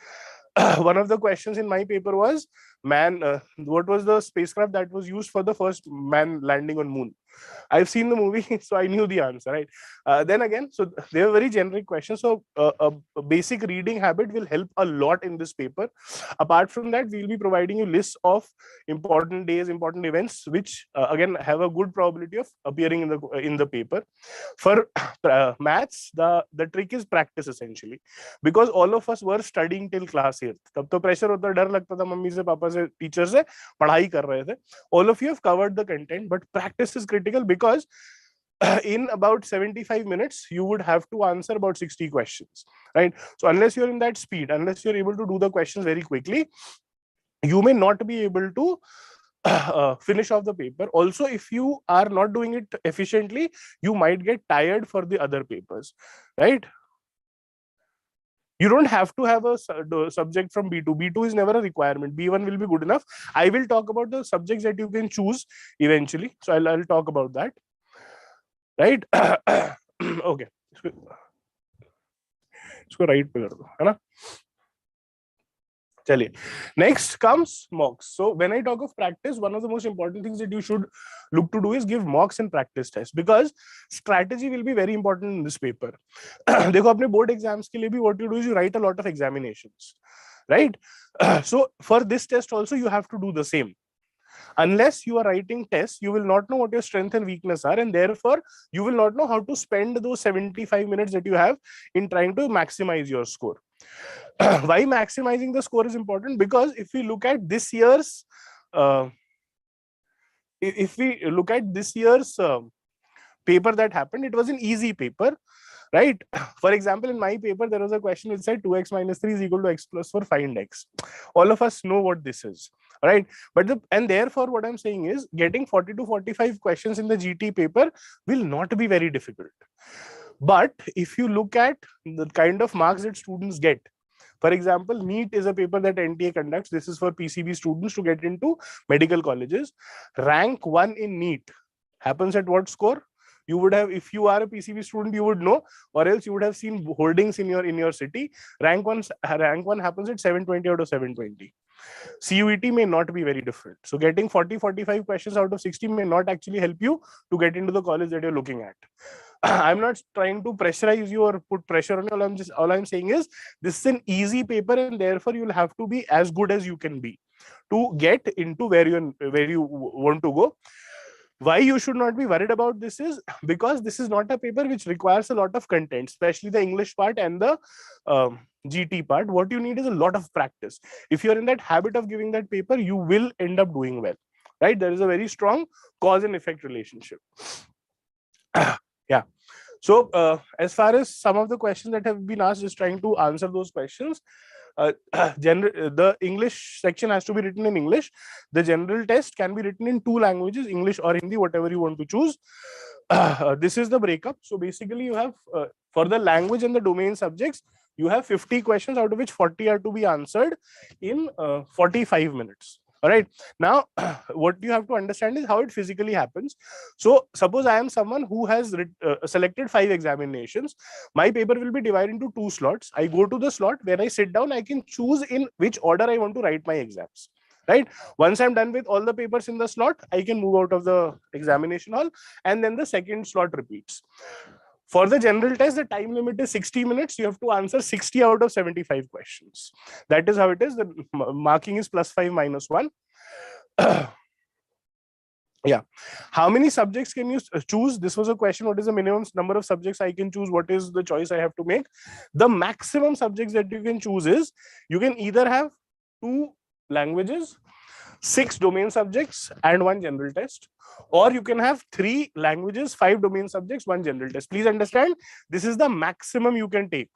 C: One of the questions in my paper was, what was the spacecraft that was used for the first man landing on moon? I've seen the movie, so I knew the answer, right? Then again, so they were very generic questions. So a basic reading habit will help a lot in this paper. Apart from that, we'll be providing you lists of important days, important events, which again have a good probability of appearing in the paper. For maths, the trick is practice essentially, because all of us were studying till class 8th. तब तो pressure होता, डर लगता था mummy से, पापा से, teacher से, पढ़ाई कर रहे थे. All of you have covered the content, but practice is critical because in about 75 minutes, you would have to answer about 60 questions, right? So unless you're in that speed, unless you're able to do the questions very quickly, you may not be able to finish off the paper. Also, if you are not doing it efficiently, you might get tired for the other papers, right? You don't have to have a subject from B2. B2 is never a requirement. B1 will be good enough. I will talk about the subjects that you can choose eventually. So I'll talk about that. Right? Okay. इसको right पे कर दो, है ना? चलिए. Next comes mocks. So when I talk of practice, one of the most important things that you should look to do is give mocks and practice tests, because strategy will be very important in this paper. देखो अपने board exams के लिए भी what you do is you write a lot of examinations, right? So for this test also you have to do the same. Unless you are writing tests, you will not know what your strength and weakness are, and therefore you will not know how to spend those 75 minutes that you have in trying to maximize your score. Why maximizing the score is important? Because if we look at this year's paper that happened, it was an easy paper, right? For example, in my paper, there was a question which said 2x minus 3 is equal to x plus 4, find x. All of us know what this is, right? And therefore, what I'm saying is getting 40 to 45 questions in the GT paper will not be very difficult. But if you look at the kind of marks that students get, for example, NEET is a paper that NTA conducts. This is for PCB students to get into medical colleges. Rank 1 in NEET happens at what score? You would have, if you are a PCB student, you would know, or else you would have seen holdings in your city. Rank one happens at 720 out of 720. CUET may not be very different. So getting 40-45 questions out of 60 may not actually help you to get into the college that you're looking at. I'm not trying to pressurize you or put pressure on you. All I'm saying is this is an easy paper, and therefore you'll have to be as good as you can be to get into where you want to go. Why you should not be worried about this is because this is not a paper which requires a lot of content, especially the English part and the GT part. What you need is a lot of practice. If you're in that habit of giving that paper, you will end up doing well, right? There is a very strong cause and effect relationship. Yeah. So as far as some of the questions that have been asked, just trying to answer those questions. The English section has to be written in English. The general test can be written in 2 languages, English or Hindi, whatever you want to choose. This is the breakup. So basically you have for the language and the domain subjects, you have 50 questions, out of which 40 are to be answered in 45 minutes. All right. Now, what you have to understand is how it physically happens. So suppose I am someone who has selected 5 examinations. My paper will be divided into 2 slots. I go to the slot where I sit down. I can choose in which order I want to write my exams. Right. Once I'm done with all the papers in the slot, I can move out of the examination hall, and then the second slot repeats. For the general test, the time limit is 60 minutes. You have to answer 60 out of 75 questions. That is how it is. The marking is +5 -1. Yeah. How many subjects can you choose? This was a question. What is the minimum number of subjects I can choose? What is the choice I have to make? The maximum subjects that you can choose is, you can either have 2 languages. 6 domain subjects and 1 general test, or you can have 3 languages, 5 domain subjects, 1 general test. Please understand, this is the maximum you can take.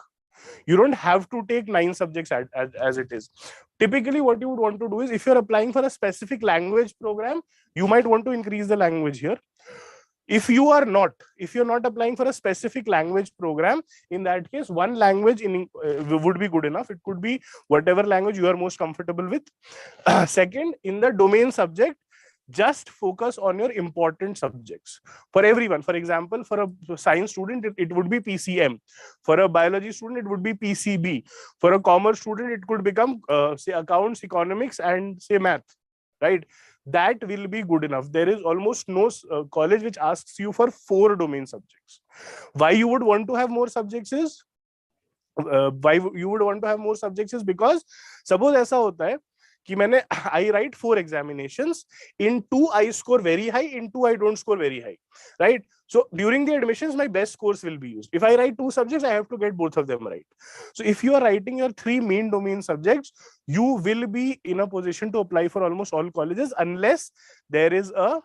C: You don't have to take 9 subjects as it is. Typically, what you would want to do is, if you're applying for a specific language program, you might want to increase the language here. If you're not applying for a specific language program, in that case, 1 language would be good enough. It could be whatever language you are most comfortable with. Second, in the domain subject, just focus on your important subjects for everyone. For example, for a science student, it would be PCM. For a biology student, it would be PCB. For a commerce student, it could become say accounts, economics, and say math, right? That will be good enough. There is almost no college which asks you for 4 domain subjects. Why you would want to have more subjects is because suppose ऐसा होता है कि मैंने I write 4 examinations, in 2 I score very high, in 2 I don't score very high, right? So during the admissions, my best scores will be used. If I write 2 subjects, I have to get both of them right. So if you are writing your 3 main domain subjects, you will be in a position to apply for almost all colleges unless there is a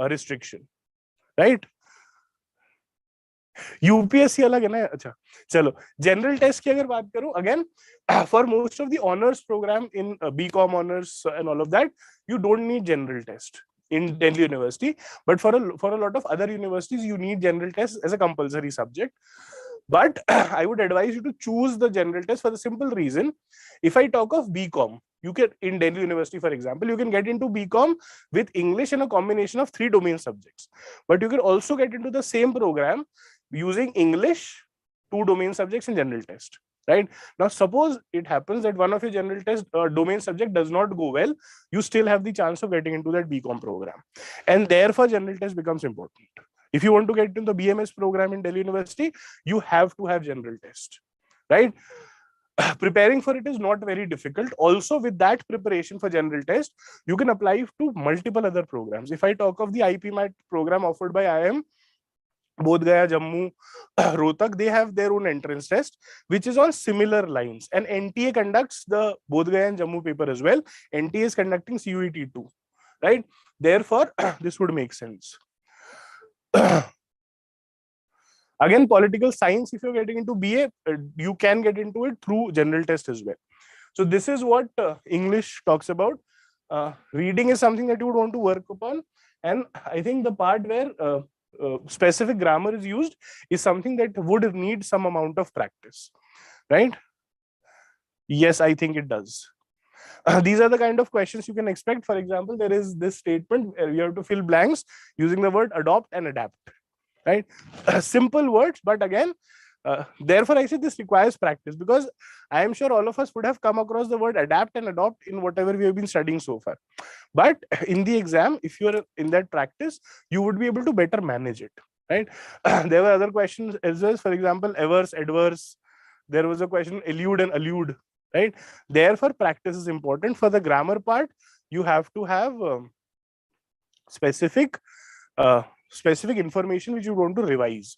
C: restriction, right? UPSC अलग है ना. अच्छा चलो, general test की अगर बात करूं, again for most of the honors program in BCom honors and all of that, you don't need general test in Delhi University, but for a lot of other universities, you need general test as a compulsory subject. But I would advise you to choose the general test for the simple reason, if I talk of BCom, you can, in Delhi University, for example, you can get into BCom with English and a combination of 3 domain subjects, but you can also get into the same program using English, 2 domain subjects, and general test. Right now, suppose it happens that one of your general test domain subject does not go well, you still have the chance of getting into that BCom program, and therefore general test becomes important. If you want to get into the BMS program in Delhi University, you have to have general test, right? Preparing for it is not very difficult. Also, with that preparation for general test, you can apply to multiple other programs. If I talk of the IPMAT program offered by IIM, Bodh Gaya, Jammu, Rohtak, they have their own entrance test, which is on similar lines. And NTA conducts the Bodh Gaya and Jammu paper as well. NTA is conducting CUET too, right? Therefore, this would make sense. Again, political science, if you're getting into BA, you can get into it through general test as well. So this is what English talks about. Reading is something that you would want to work upon. And I think the part where specific grammar is used is something that would need some amount of practice, right? Yes, I think it does. These are the kind of questions you can expect. For example, there is this statement where you have to fill blanks using the word adopt and adapt, right? Simple words, but again, therefore I say this requires practice, because I am sure all of us would have come across the word adapt and adopt in whatever we have been studying so far. But in the exam, if you are in that practice, you would be able to better manage it, right? There were other questions as well. For example, averse, adverse. There was a question elude and allude, right? Therefore, practice is important. For the grammar part, you have to have specific information which you want to revise.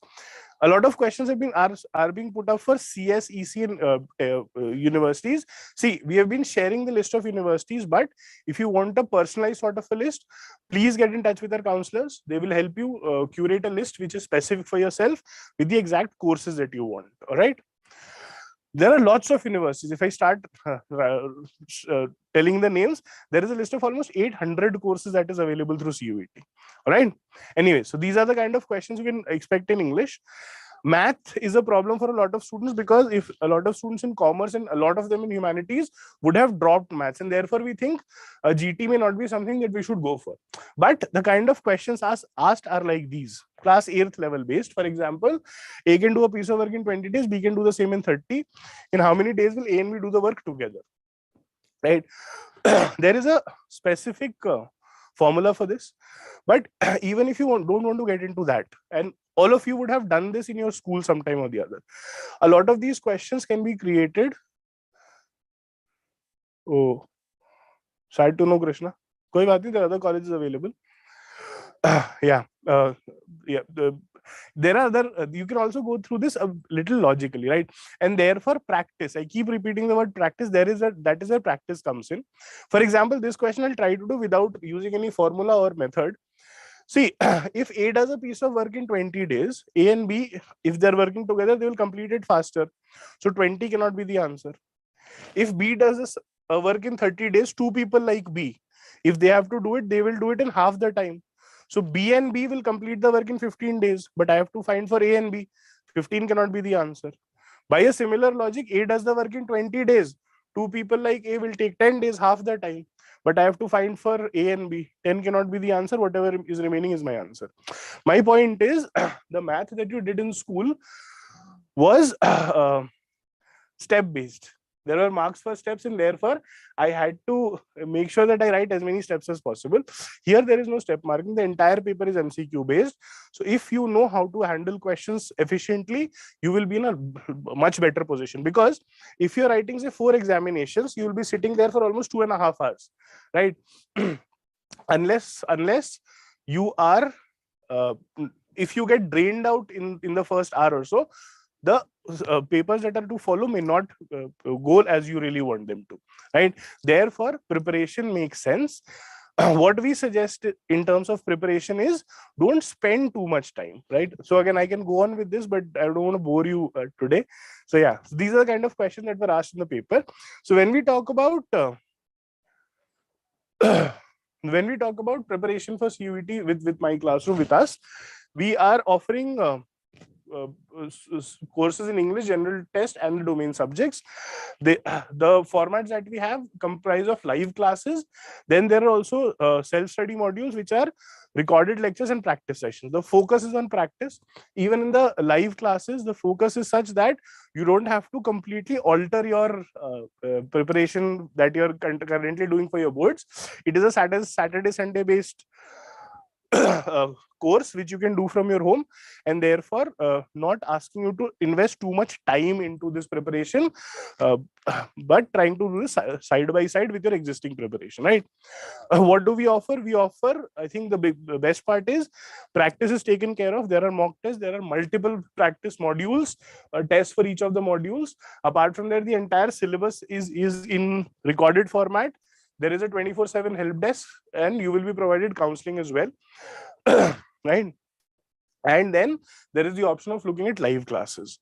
C: A lot of questions are being put up for CS, EC, and universities. See, we have been sharing the list of universities, but if you want a personalized sort of a list, please get in touch with our counselors. They will help you curate a list which is specific for yourself with the exact courses that you want. All right. There are lots of universities. If I start telling the names, there is a list of almost 800 courses that is available through CUET. All right. Anyway, so these are the kind of questions you can expect in English. Math is a problem for a lot of students, because if a lot of students in commerce and a lot of them in humanities would have dropped maths, and therefore we think a GT may not be something that we should go for. But the kind of questions asked are like these, class 8th level based. For example, A can do a piece of work in 20 days, B can do the same in 30. In how many days will A and B do the work together, right? There is a specific formula for this, but even if you don't want to get into that, and all of you would have done this in your school sometime or the other, a lot of these questions can be created. Oh, sad to know, Krishna. Koi baat nahi, there are other colleges available. Yeah. There are other, you can also go through this a little logically, right? And therefore practice, I keep repeating the word practice, that is where practice comes in. For example, this question I'll try to do without using any formula or method. See, if A does a piece of work in 20 days, A and B, if they're working together, they will complete it faster. So 20 cannot be the answer. If B does a work in 30 days, two people like B, if they have to do it, they will do it in half the time. So B and B will complete the work in 15 days, but I have to find for A and B. 15 cannot be the answer. By a similar logic, A does the work in 20 days. Two people like A will take 10 days, half the time. But I have to find for A and B. 10 cannot be the answer. Whatever is remaining is my answer. My point is, the math that you did in school was step-based. There were marks for steps, and therefore I had to make sure that I write as many steps as possible. Here, there is no step marking. The entire paper is MCQ based. So if you know how to handle questions efficiently, you will be in a much better position. Because if you're writing, say, 4 examinations, you will be sitting there for almost 2.5 hours, right? unless you are, if you get drained out in the first hour or so, the papers that are to follow may not go as you really want them to, right? Therefore, preparation makes sense. What we suggest in terms of preparation is, don't spend too much time, right? So again, I can go on with this, but I don't want to bore you today. So yeah, so these are the kind of questions that were asked in the paper. So when we talk about preparation for CUET with my classroom with us, we are offering courses in English, general test, and the domain subjects. The formats that we have comprise of live classes. Then there are also self-study modules, which are recorded lectures and practice sessions. The focus is on practice. Even in the live classes, the focus is such that you don't have to completely alter your preparation that you're currently doing for your boards. It is a Saturday, Sunday based course which you can do from your home, and therefore not asking you to invest too much time into this preparation, but trying to do this side by side with your existing preparation, right? What do we offer? We offer, I think the best part is, practice is taken care of. There are mock tests, there are multiple practice modules, tests for each of the modules. Apart from that, the entire syllabus is in recorded format. There is a 24/7 help desk, and you will be provided counseling as well. Right? And then there is the option of looking at live classes.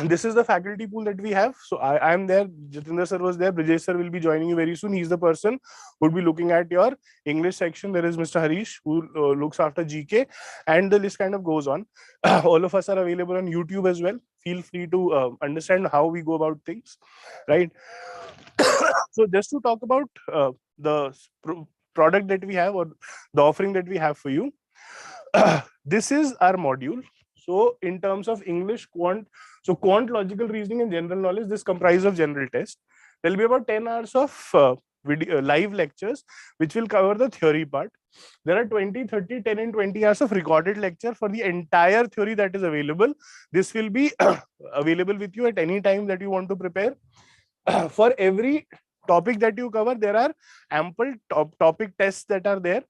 C: This is the faculty pool that we have. So I am there, Jatinder sir was there, Brijesh sir will be joining you very soon. He's the person who will be looking at your English section. There is Mr. Harish, who looks after GK, and the list kind of goes on. All of us are available on YouTube as well. Feel free to understand how we go about things, right? So just to talk about the product that we have, or the offering that we have for you. This is our module. So in terms of English, quant, logical reasoning, and general knowledge, this comprises of general test. There will be about 10 hours of live lectures, which will cover the theory part. There are 20, 30, 10, and 20 hours of recorded lecture for the entire theory that is available. This will be available with you at any time that you want to prepare. For every topic that you cover, there are ample topic tests that are there.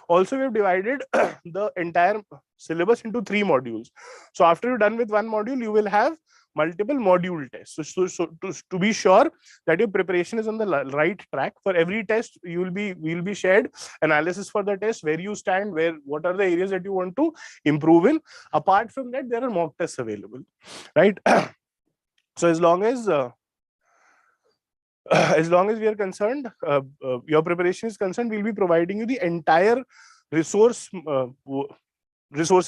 C: Also, we have divided the entire syllabus into 3 modules. So after you're done with one module, you will have multiple module tests. So to be sure that your preparation is on the right track, for every test, we will be shared analysis for the test, where you stand, what are the areas that you want to improve in. Apart from that, there are mock tests available, right? So as long as we are concerned, your preparation is concerned, we'll be providing you the entire resources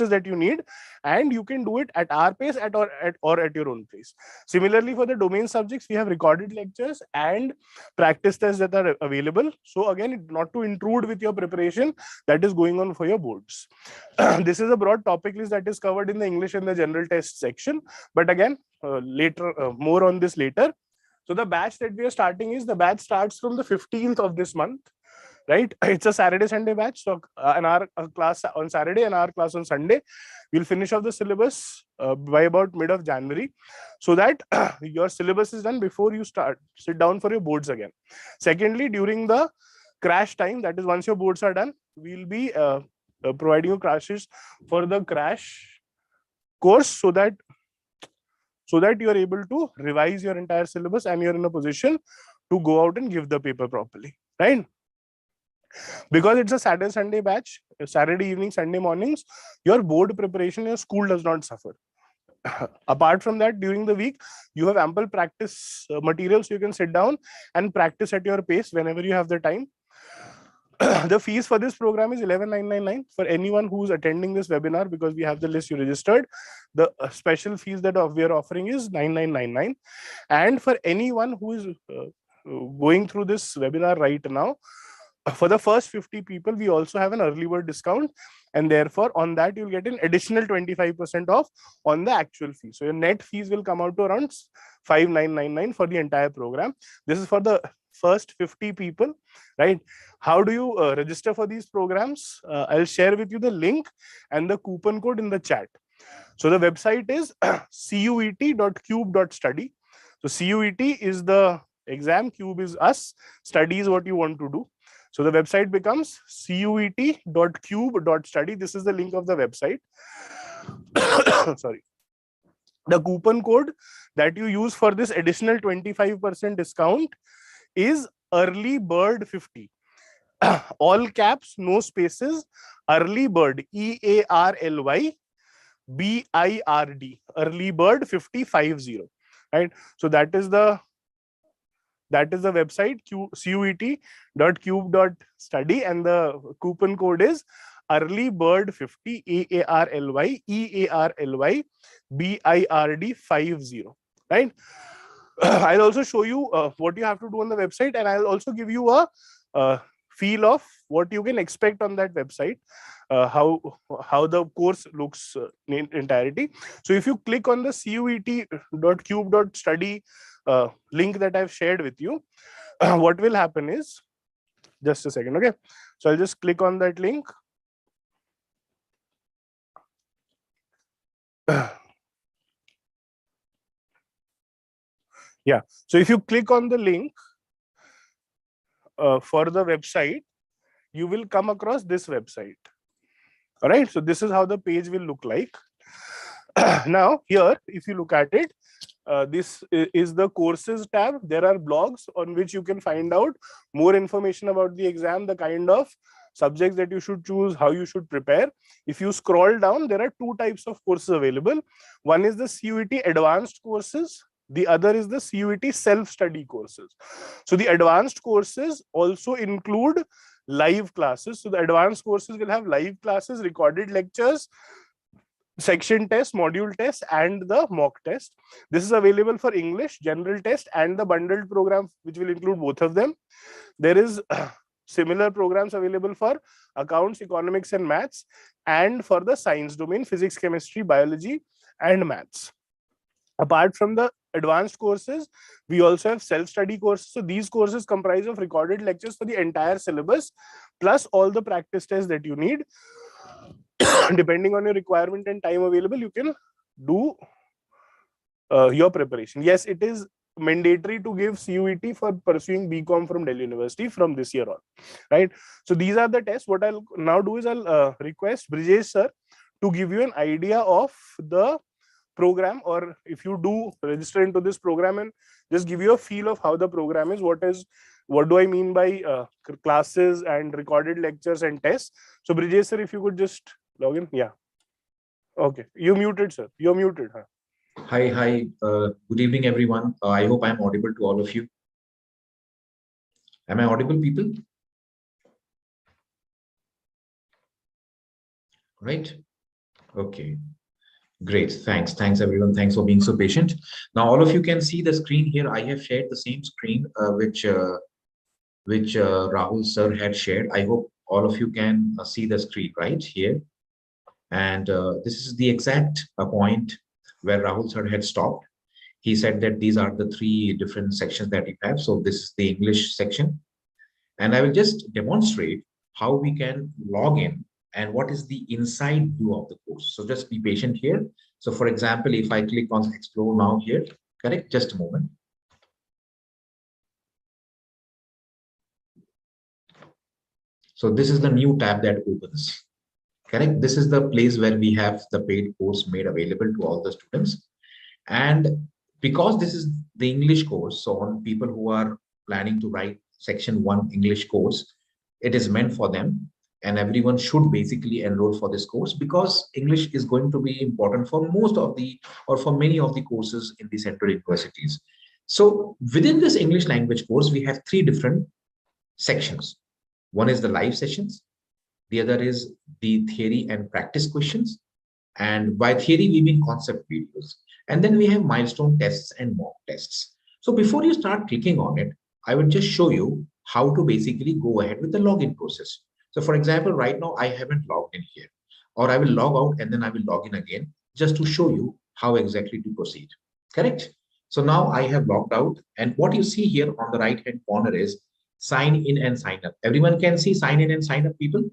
C: that you need, and you can do it at our pace or at your own pace. Similarly, for the domain subjects, we have recorded lectures and practice tests that are available. So again, not to intrude with your preparation that is going on for your boards. This is a broad topic list that is covered in the English and the general test section. But again, more on this later. So the batch that we are starting starts from the 15th of this month, right? It's a Saturday, Sunday batch. So an hour class on Saturday and our class on Sunday. We'll finish off the syllabus by about mid of January, so that your syllabus is done before you sit down for your boards again. Secondly, during the crash time, that is once your boards are done, we'll be providing you crashes for the crash course so that you are able to revise your entire syllabus and you're in a position to go out and give the paper properly, right? Because it's a Saturday Sunday batch, Saturday evening, Sunday mornings, your board preparation, your school does not suffer. Apart from that, during the week you have ample practice materials. You can sit down and practice at your pace whenever you have the time. The fees for this program is 11,999 for anyone who's attending this webinar, because we have the list you registered. The special fees that we are offering is 9,999, and for anyone who is going through this webinar right now, for the first 50 people, we also have an early bird discount, and therefore on that you'll get an additional 25% off on the actual fee. So your net fees will come out to around 5,999 for the entire program. This is for the first 50 people, right? How do you register for these programs? I'll share with you the link and the coupon code in the chat. So the website is CUET.cube.study. So CUET is the exam, cube is us, study is what you want to do. So the website becomes CUET.cube.study. This is the link of the website. Sorry. The coupon code that you use for this additional 25% discount is early bird 50. All caps, no spaces, early bird, EARLY BIRD, early bird 5050, right? So that is the website, CUET.cube.study, and the coupon code is early bird 50, EARLY BIRD 50, right? I'll also show you what you have to do on the website, and I'll also give you a feel of what you can expect on that website, how the course looks in entirety. So if you click on the CUET.cube.study link that I've shared with you, what will happen is, just a second, okay? So I'll just click on that link. Yeah, so if you click on the link for the website, you will come across this website. All right, so this is how the page will look like. Now here, if you look at it, this is the courses tab. There are blogs on which you can find out more information about the exam, the kind of subjects that you should choose, how you should prepare. If you scroll down, there are two types of courses available. One is the CUET advanced courses. The other is the CUET self-study courses. So the advanced courses also include live classes. So the advanced courses will have live classes, recorded lectures, section test, module test, and the mock test. This is available for English, general test, and the bundled program, which will include both of them. There is similar programs available for accounts, economics, and maths, and for the science domain, physics, chemistry, biology, and maths. Apart from the advanced courses, we also have self-study courses. So these courses comprise of recorded lectures for the entire syllabus, plus all the practice tests that you need. Depending on your requirement and time available, you can do your preparation. Yes, it is mandatory to give CUET for pursuing BCom from Delhi University from this year on, right? So these are the tests. What I'll now do is I'll request Brijesh sir to give you an idea of the program, or if you do register into this program, and just give you a feel of how the program is. What do I mean by classes and recorded lectures and tests? So Brijesh sir, if you could just log in. Yeah. Okay. You muted, sir. You're muted. Huh?
A: Hi. Good evening, everyone. I hope I'm audible to all of you. Am I audible, people? Right. Okay. Great. Thanks, everyone. Thanks for being so patient. Now, all of you can see the screen here. I have shared the same screen which Rahul sir had shared. I hope all of you can see the screen right here. And this is the exact point where Rahul sir had stopped. He said that these are the three different sections that we have. So this is the English section. And I will just demonstrate how we can log in and what is the inside view of the course. So just be patient here. So for example, if I click on explore now here, correct, just a moment. So this is the new tab that opens, correct? This is the place where we have the paid course made available to all the students. And because this is the English course, so on people who are planning to write section 1 English course, it is meant for them, and everyone should basically enroll for this course because English is going to be important for most of the, or for many of the courses in the central universities. So within this English language course, we have 3 different sections. One is the live sessions, the other is the theory and practice questions, and by theory we mean concept videos, and then we have milestone tests and mock tests. So before you start clicking on it, I will just show you how to basically go ahead with the login process. So for example, right now I haven't logged in here, or I will log out and then I will log in again just to show you how exactly to proceed. Correct? So now I have logged out, and what you see here on the right hand corner is sign in and sign up. Everyone can see sign in and sign up, people,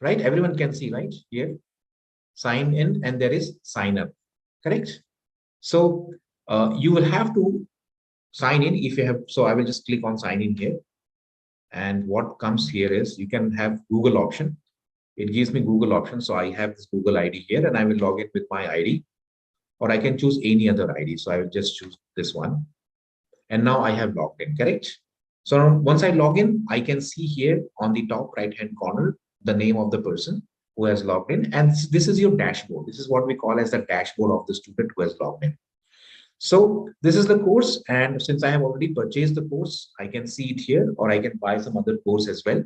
A: right? Everyone can see, right? Here, sign in, and there is sign up, correct? So you will have to sign in if you have. So I will just click on sign in here, and what comes here is you can have Google option. It gives me Google option, so I have this Google ID here, and I will log in with my ID, or I can choose any other ID. So I will just choose this one, and now I have logged in, correct? So now once I log in, I can see here on the top right hand corner the name of the person who has logged in, and this is your dashboard. This is what we call as the dashboard of the student who has logged in. So this is the course, and since I have already purchased the course, I can see it here, or I can buy some other course as well.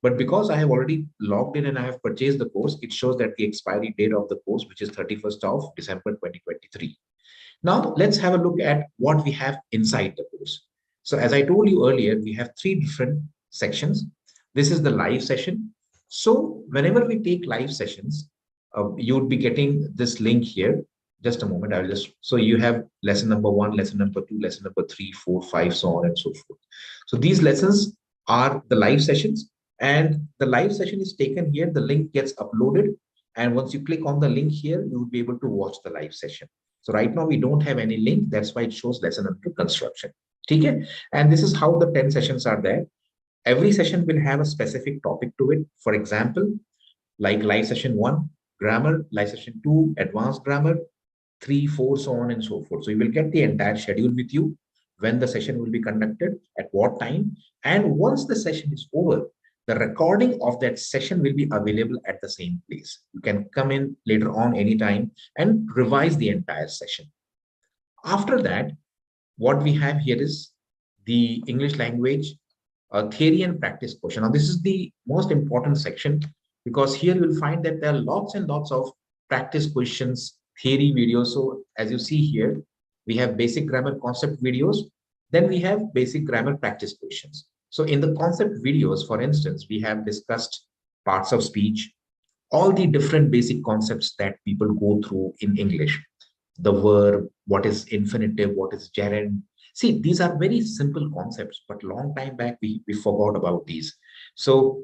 A: But because I have already logged in and I have purchased the course, it shows that the expiry date of the course, which is 31st of December 2023. Now let's have a look at what we have inside the course. So as I told you earlier, we have 3 different sections. This is the live session. So whenever we take live sessions, you would be getting this link here. Just a moment, I'll just, so you have lesson number 1, lesson number 2, lesson number 3, 4, 5, so on and so forth. So these lessons are the live sessions, and the live session is taken here. The link gets uploaded, and once you click on the link here, you will be able to watch the live session. So right now we don't have any link. That's why it shows lesson under construction. Okay? And this is how the 10 sessions are there. Every session will have a specific topic to it. For example, like live session 1, grammar, live session 2, advanced grammar, 3, 4, so on and so forth. So you will get the entire schedule with you, when the session will be conducted, at what time. And once the session is over, the recording of that session will be available at the same place. You can come in later on anytime and revise the entire session. After that, what we have here is the English language theory and practice portion. Now, this is the most important section, because here you will find that there are lots and lots of practice questions, theory videos. So as you see here, we have basic grammar concept videos, then we have basic grammar practice questions. So in the concept videos, for instance, we have discussed parts of speech, all the different basic concepts that people go through in English, the verb, what is infinitive, what is gerund. See, these are very simple concepts, but long time back we forgot about these. So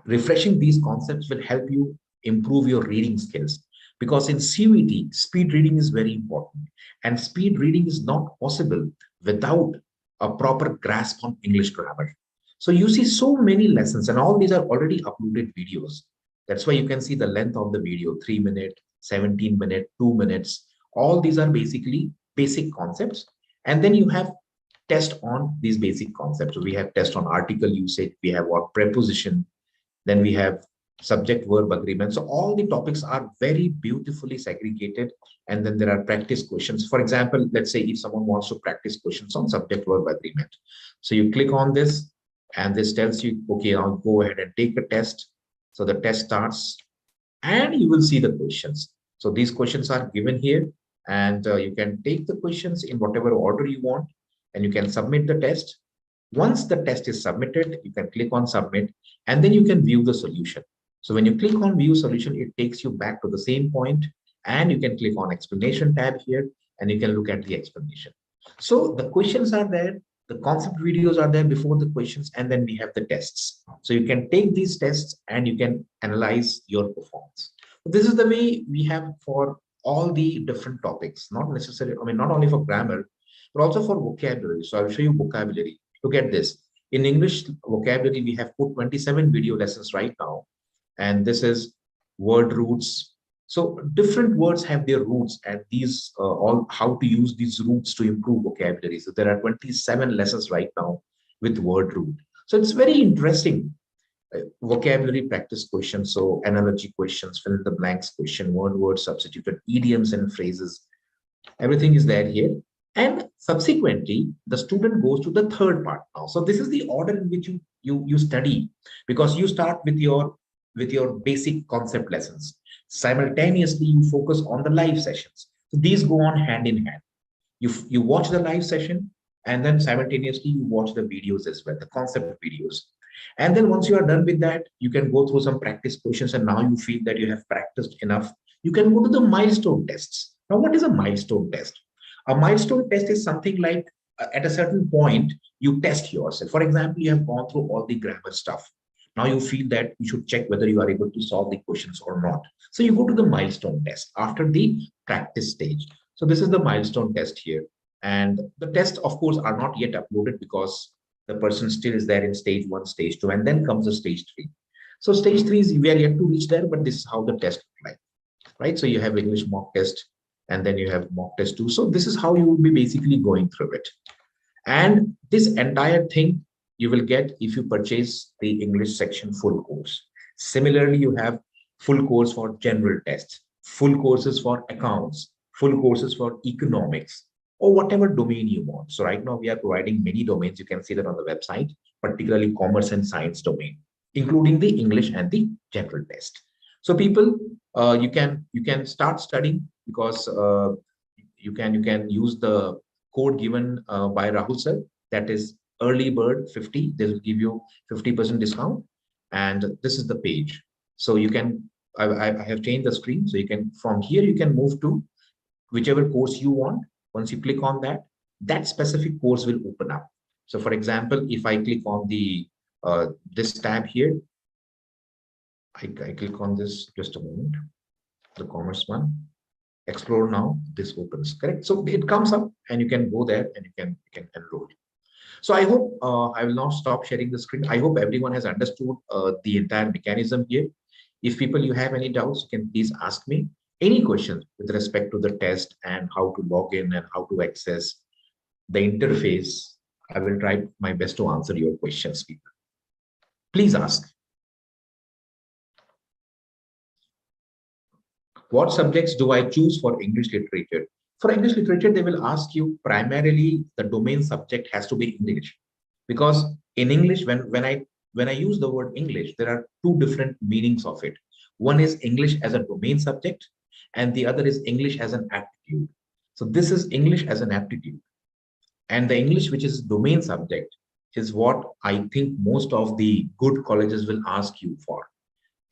A: refreshing these concepts will help you improve your reading skills, because in CUET, speed reading is very important, and speed reading is not possible without a proper grasp on English grammar. So you see so many lessons, and all these are already uploaded videos. That's why you can see the length of the video, 3 minutes, 17 minutes, 2 minutes. All these are basically basic concepts. And then you have test on these basic concepts. So we have test on article usage, we have what preposition, then we have subject verb agreement. So all the topics are very beautifully segregated, and then there are practice questions. For example, let's say if someone wants to practice questions on subject verb agreement, so you click on this and this tells you, okay, now go ahead and take a test. So the test starts and you will see the questions. So these questions are given here, and you can take the questions in whatever order you want, and you can submit the test. Once the test is submitted, you can click on submit, and then you can view the solution. So when you click on view solution, it takes you back to the same point, and you can click on explanation tab here, and you can look at the explanation. So the questions are there, the concept videos are there before the questions, and then we have the tests. So you can take these tests and you can analyze your performance. This is the way we have for all the different topics, not necessarily, I mean, not only for grammar, but also for vocabulary. So I'll show you vocabulary. Look at this. In English vocabulary, we have put 27 video lessons right now. and this is word roots. So different words have their roots, and these all how to use these roots to improve vocabulary. So there are 27 lessons right now with word root. So it's very interesting. Vocabulary practice questions, so analogy questions, fill in the blanks question, word substituted, idioms and phrases. Everything is there here. And subsequently, the student goes to the third part now. So this is the order in which you study, because you start with your basic concept lessons. Simultaneously, you focus on the live sessions. So these go on hand in hand. You watch the live session, and then simultaneously you watch the videos as well, the concept videos. And then once you are done with that, you can go through some practice questions, and now you feel that you have practiced enough. You can go to the milestone tests. Now, what is a milestone test? A milestone test is something like at a certain point, you test yourself. For example, you have gone through all the grammar stuff. Now you feel that you should check whether you are able to solve the questions or not. So you go to the milestone test after the practice stage. So this is the milestone test here. And the tests, of course, are not yet uploaded because the person still is there in stage 1, stage 2, and then comes the stage 3. So stage 3 is we are yet to reach there, but this is how the test looks like, right? So you have English mock test, and then you have mock test 2. So this is how you will be basically going through it. And this entire thing you will get if you purchase the English section full course. Similarly, you have full course for general tests, full courses for accounts, full courses for economics, or whatever domain you want. So right now we are providing many domains. You can see that on the website, particularly commerce and science domain, including the English and the general test. So people, you can start studying, because you can use the code given by Rahul sir, that is early bird 50. This will give you 50% discount, and this is the page. So you can, I have changed the screen, so you can, from here you can move to whichever course you want. Once you click on that, that specific course will open up. So for example, if I click on the this tab here, I click on this, just a moment, the commerce one, explore now, this opens, correct? So it comes up and you can go there and you can enroll. So I hope I will now stop sharing the screen. I hope everyone has understood the entire mechanism here. If people, you have any doubts, you can please ask me. Any questions with respect to the test and how to log in and how to access the interface, I will try my best to answer your questions, people. Please ask. What subjects do I choose for English literature? For English literature, they will ask you primarily the domain subject has to be English, because in English, when I use the word English, there are two different meanings of it. One is English as a domain subject, and the other is English as an aptitude. So this is English as an aptitude, and the English which is domain subject is what I think most of the good colleges will ask you for.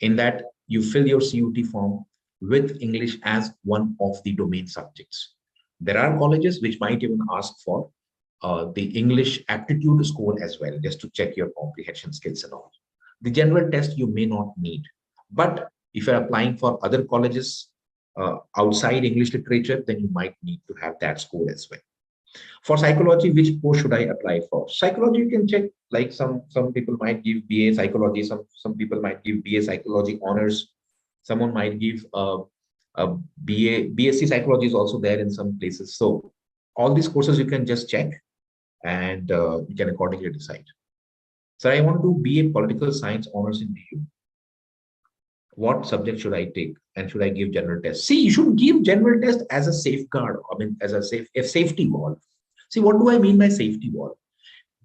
A: In that, you fill your CUT form with English as one of the domain subjects. There are colleges which might even ask for the English aptitude score as well, just to check your comprehension skills and all. The general test you may not need, but if you're applying for other colleges outside English literature, then you might need to have that score as well. For psychology, which course should I apply for? Psychology, you can check, like some people might give BA psychology, some people might give BA psychology honors, someone might give a BSc psychology is also there in some places. So all these courses you can just check, and you can accordingly decide. So I want to do BA political science honors in DU. What subject should I take, and should I give general test? See, you should give general test as a safeguard, I mean, as a safety wall. See, what do I mean by safety wall?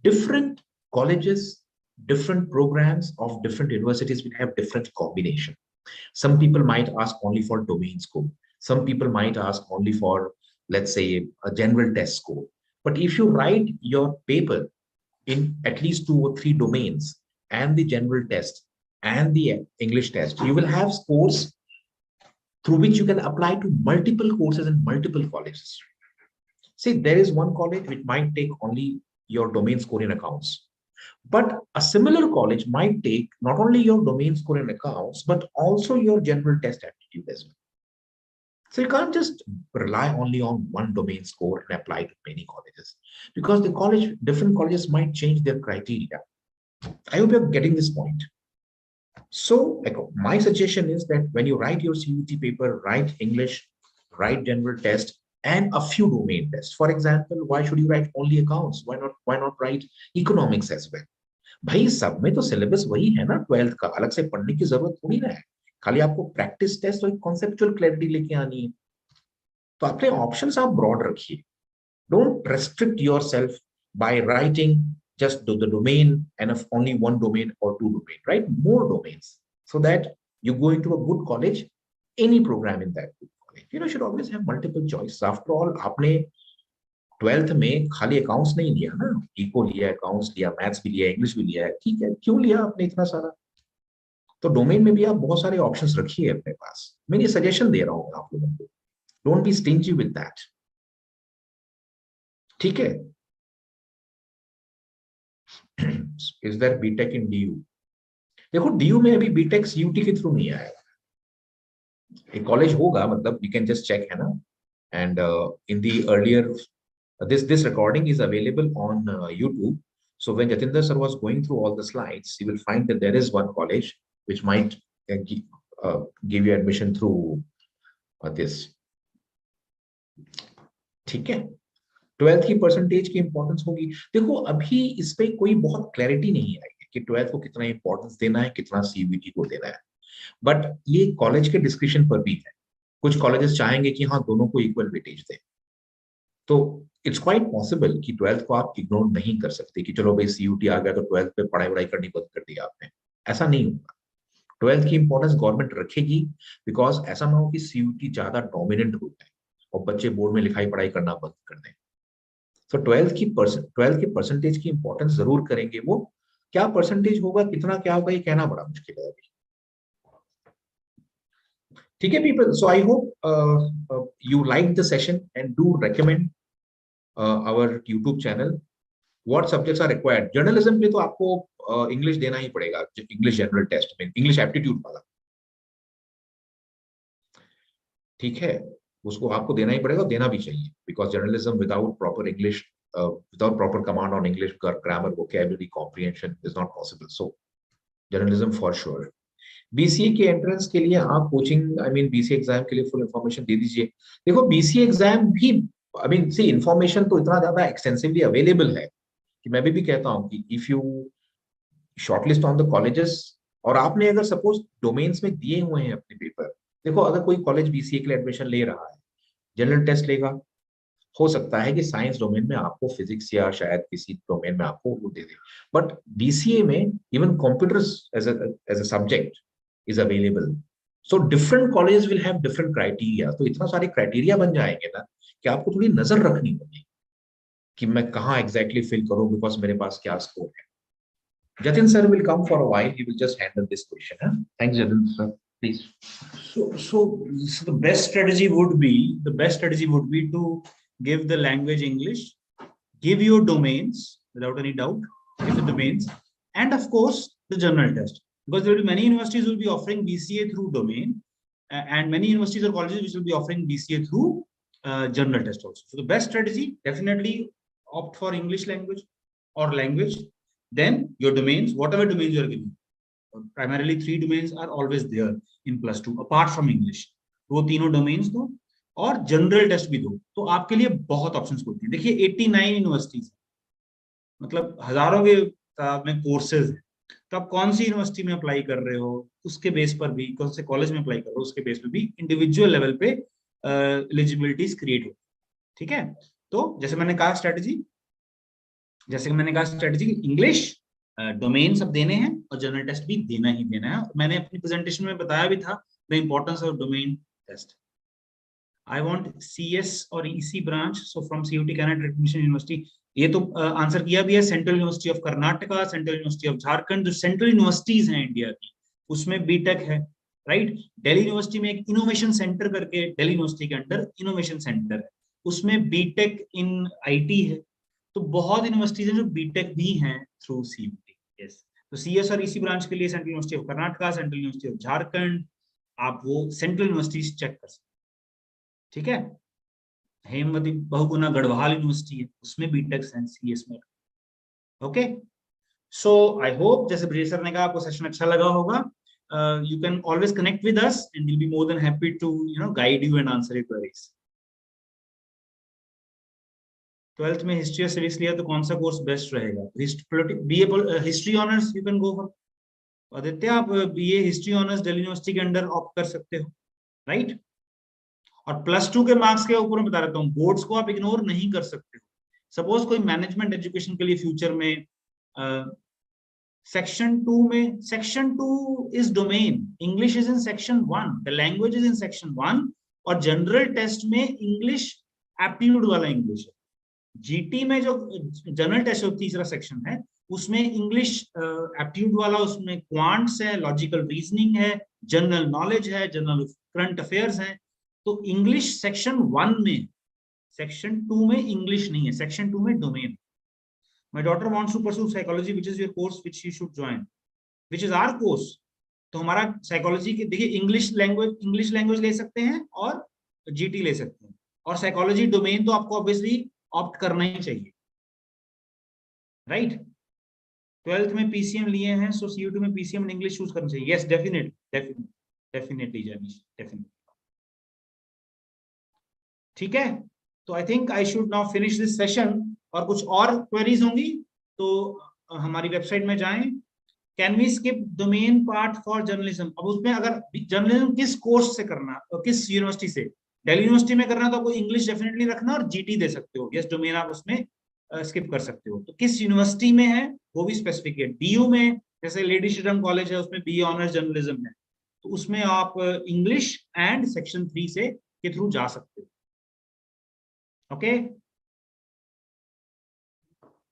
A: Different colleges, different programs of different universities will have different combination. Some people might ask only for domain score. Some people might ask only for, let's say, a general test score. But if you write your paper in at least 2 or 3 domains, and the general test and the English test, you will have scores through which you can apply to multiple courses in multiple colleges. See, there is one college which might take only your domain score in accounts, but a similar college might take not only your domain score in accounts, but also your general test aptitude as well. So you can't just rely only on one domain score and apply to many colleges, because different colleges might change their criteria. I hope you're getting this point. So my suggestion is that when you write your CUT paper, write English, write general test, and a few domain tests. For example, why should you write only accounts? Why not write economics as well? भाई सब में तो syllabus वही है ना, 12th का अलग से पढ़ने की जरूरत थोड़ी ना है, खाली आपको प्रैक्टिस टेस्ट और कॉन्सेप्चुअल क्लैरिटी लेके आनी है। तो अपने ऑप्शंस आप ब्रॉड रखिए, don't restrict yourself by writing just do the domain and of only one domain or two domain, right? More domains so that you go into a good college, any program in that good college. You should always have multiple choices. After all, आपने 12th में खाली accounts नहीं लिया ना, eco लिया, accounts लिया, maths भी लिया, इंग्लिश भी लिया है, ठीक है, क्यों लिया आपने इतना सारा? तो डोमेन में भी आप बहुत सारे ऑप्शंस रखिए अपने पास। मैं ये सजेशन दे रहा हूँ आप लोगों को, don't be stingy with that, ठीक है? Is there BTech in DU? देखो डीयू में अभी बीटेक सीयूटी के थ्रू नहीं आया, एक कॉलेज होगा, मतलब यू कैन जस्ट चेक, है ना? And in the earlier this recording is available on YouTube. So when Jatinder sir was going through all the slides, you will find that there is one college which might give you admission through this. ठीक है, 12th की percentage की importance होगी। देखो अभी इस पे कोई बहुत क्लैरिटी नहीं आई है कि 12th को कितना इंपॉर्टेंस देना है, कितना सीयूईटी को देना है, बट ये कॉलेज के डिस्क्रिप्शन पर भी है। कुछ कॉलेजेस चाहेंगे कि हाँ दोनों को इक्वल वेटेज दें, तो इट्स क्वाइट पॉसिबल कि 12th को आप इग्नोर नहीं कर सकते कि चलो भाई सीयूटी आ गया तो 12th पे पढ़ाई करनी बंद कर दी आपने, ऐसा नहीं होगा। 12th की इंपॉर्टेंस गवर्नमेंट रखेगी, बिकॉज ऐसा ना हो कि सीयूटी ज्यादा डोमिनेंट हो जाए और बच्चे बोर्ड में लिखाई पढ़ाई करना बंद कर दें। तो 12th की परसेंटेज की इंपॉर्टेंस जरूर करेंगे। वो क्या परसेंटेज होगा, कितना क्या होगा, ये कहना बड़ा मुश्किल है अभी, ठीक है people? So I hope you like the session and do recommend our YouTube channel. What subjects are required? Journalism पे तो आपको इंग्लिश देना ही पड़ेगा, इंग्लिश जनरल टेस्ट में, इंग्लिश एप्टीट्यूड वाला, ठीक है, उसको आपको देना ही पड़ेगा, देना भी चाहिए, because journalism without proper English, without proper command on English, grammar, vocabulary, comprehension is not possible. So journalism for sure. BCA के एंट्रेंस के लिए आप coaching, I mean BCA exam के लिए फुल इंफॉर्मेशन दे दीजिए। देखो बीसीए एग्जाम भी, I mean C information तो इतना ज्यादा एक्सटेंसिवली अवेलेबल है कि मैं भी कहता हूँ कि if you shortlist on the colleges, और आपने अगर सपोज डोमेन्स में दिए हुए हैं अपने पेपर, देखो अगर कोई कॉलेज बीसीए के लिए एडमिशन ले रहा है, जनरल टेस्ट लेगा, हो सकता है कि साइंस डोमेन में आपको फिजिक्स या शायद किसी डोमेन में आपको वो दे दे, बट बीसीए में even computers as a subject is available. So different colleges will have different criteria. तो इतना सारे क्राइटेरिया बन जाएंगे ना कि आपको थोड़ी नजर रखनी होगी कि मैं कहाँ एग्जैक्टली फिल करूं, बिकॉज मेरे पास क्या स्कोर है। Jatin sir will come for a while. He will just handle this question. Huh? Thanks, Jatin sir. Please.
B: So the best strategy would be to give the language English, give your domains without any doubt, give the domains, and of course the general test. Because there will be many universities will be offering BCA through domain, and many universities or colleges which will be offering BCA through general test also. So the best strategy, definitely opt for English language or language, then your domains, whatever domains you are giving. Primarily 3 domains are always there in +2 apart from English. वो तीनों domains दो और general test भी दो, तो आपके लिए बहुत ऑप्शंस होती हैं। देखिए 89 यूनिवर्सिटीज, मतलब हजारों के में कोर्सेज हैं, तो आप कौन सी यूनिवर्सिटी में अप्लाई कर रहे हो उसके बेस पर भी, कौन से कॉलेज में अप्लाई कर रहे हो उसके बेस पर भी इंडिविजुअल लेवल पे एलिजिबिलिटीज क्रिएट हो, ठीक है? तो जैसे मैंने कहा स्ट्रेटजी इंग्लिश डोमेन सब देने हैं और जनरल टेस्ट भी देना ही देना है। मैंने अपनी प्रेजेंटेशन में बताया भी था the importance of domain test. I want CS और EC branch, so from CUT can it admission university, ये तो आंसर किया भी है। Central university of Karnataka, central university of Jharkhand, जो सेंट्रल यूनिवर्सिटीज हैं इंडिया की, उसमें बीटेक है, राइट? दिल्ली यूनिवर्सिटी में एक इनोवेशन सेंटर करके, दिल्ली यूनिवर्सिटी के अंडर इनोवेशन सेंटर है, उसमें बीटेक इन आईटी है। तो बहुत यूनिवर्सिटीज हैं जो बीटेक भी हैं थ्रू सीयूटी। यस, तो सीएस और ईसी ब्रांच के लिए central university of Karnataka, central university of Jharkhand, आप वो सेंट्रल यूनिवर्सिटीज चेक कर सकते, ठीक है? हेमवती बहुगुणा गढ़वाल यूनिवर्सिटी है, उसमें बीटेक सीएस में। ओके, सो आई होप जैसे ब्रिजेश सर ने कहा आपको सेशन अच्छा लगा होगा।
D: you can always connect with us and we'll be more than happy to guide you and answer your queries. 12th में हिस्ट्री और सिविक्स लिया तो कौन सा कोर्स बेस्ट रहेगा? History honours you can go for. Aditya आप BA history honours Delhi university के under opt कर सकते हो, राइट? और +2 के मार्क्स के ऊपर मैं बता रहा हूँ, बोर्ड्स को आप इग्नोर नहीं कर सकते हो। सपोज कोई मैनेजमेंट एजुकेशन के लिए फ्यूचर में सेक्शन 2 में, section 2 is domain, English is in section 1, the language is in section 1, और जनरल टेस्ट में इंग्लिश एप्टीट्यूड वाला इंग्लिश है। जीटी में जो जनरल टेस्ट जो तीसरा सेक्शन है उसमें इंग्लिश एप्टीट्यूड वाला, उसमें क्वांट्स है, लॉजिकल रीजनिंग है, जनरल नॉलेज है, जनरल करंट अफेयर्स है। तो इंग्लिश सेक्शन 1 में, सेक्शन 2 में इंग्लिश नहीं है, सेक्शन 2 में domain. My daughter wants to pursue psychology, which is your course which she should join, which is our course. तो हमारा साइकोलॉजी के देखिए इंग्लिश लैंग्वेज ले सकते हैं और जीटी ले सकते हैं, और साइकोलॉजी डोमेन तो आपको ऑब्वियसली ऑप्ट करना ही चाहिए, राइट? 12th में पीसीएम लिए हैं, सो सीयूटी में पीसीएम इन इंग्लिश चूज करना चाहिए। Yes, definitely Jainish, definitely. ठीक है, तो I think I should now finish this session. और कुछ और क्वेरीज होंगी तो हमारी वेबसाइट में जाएं। Can we skip domain part for journalism? अब उसमें अगर जर्नलिज्म किस कोर्स से करना, किस यूनिवर्सिटी से, दिल्ली यूनिवर्सिटी में करना तो आपको इंग्लिश डेफिनेटली रखना और जीटी दे सकते हो। यस, डोमेन आप उसमें स्किप कर सकते हो। तो किस यूनिवर्सिटी में है वो भी स्पेसिफिक है। डीयू में जैसे लेडी श्रीराम कॉलेज है, उसमें बीए ऑनर्स जर्नलिज्म है, तो उसमें आप इंग्लिश एंड सेक्शन 3 से के थ्रू जा सकते हो। ओके,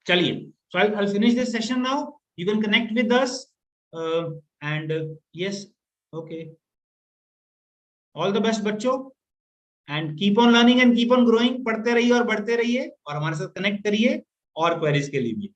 D: चलिए, so I'll finish this session now. You can connect with us and yes, okay. All the best बच्चों, and keep on learning and keep on growing. पढ़ते रहिए और बढ़ते रहिए और हमारे साथ कनेक्ट करिए और क्वेरीज के लिए भी।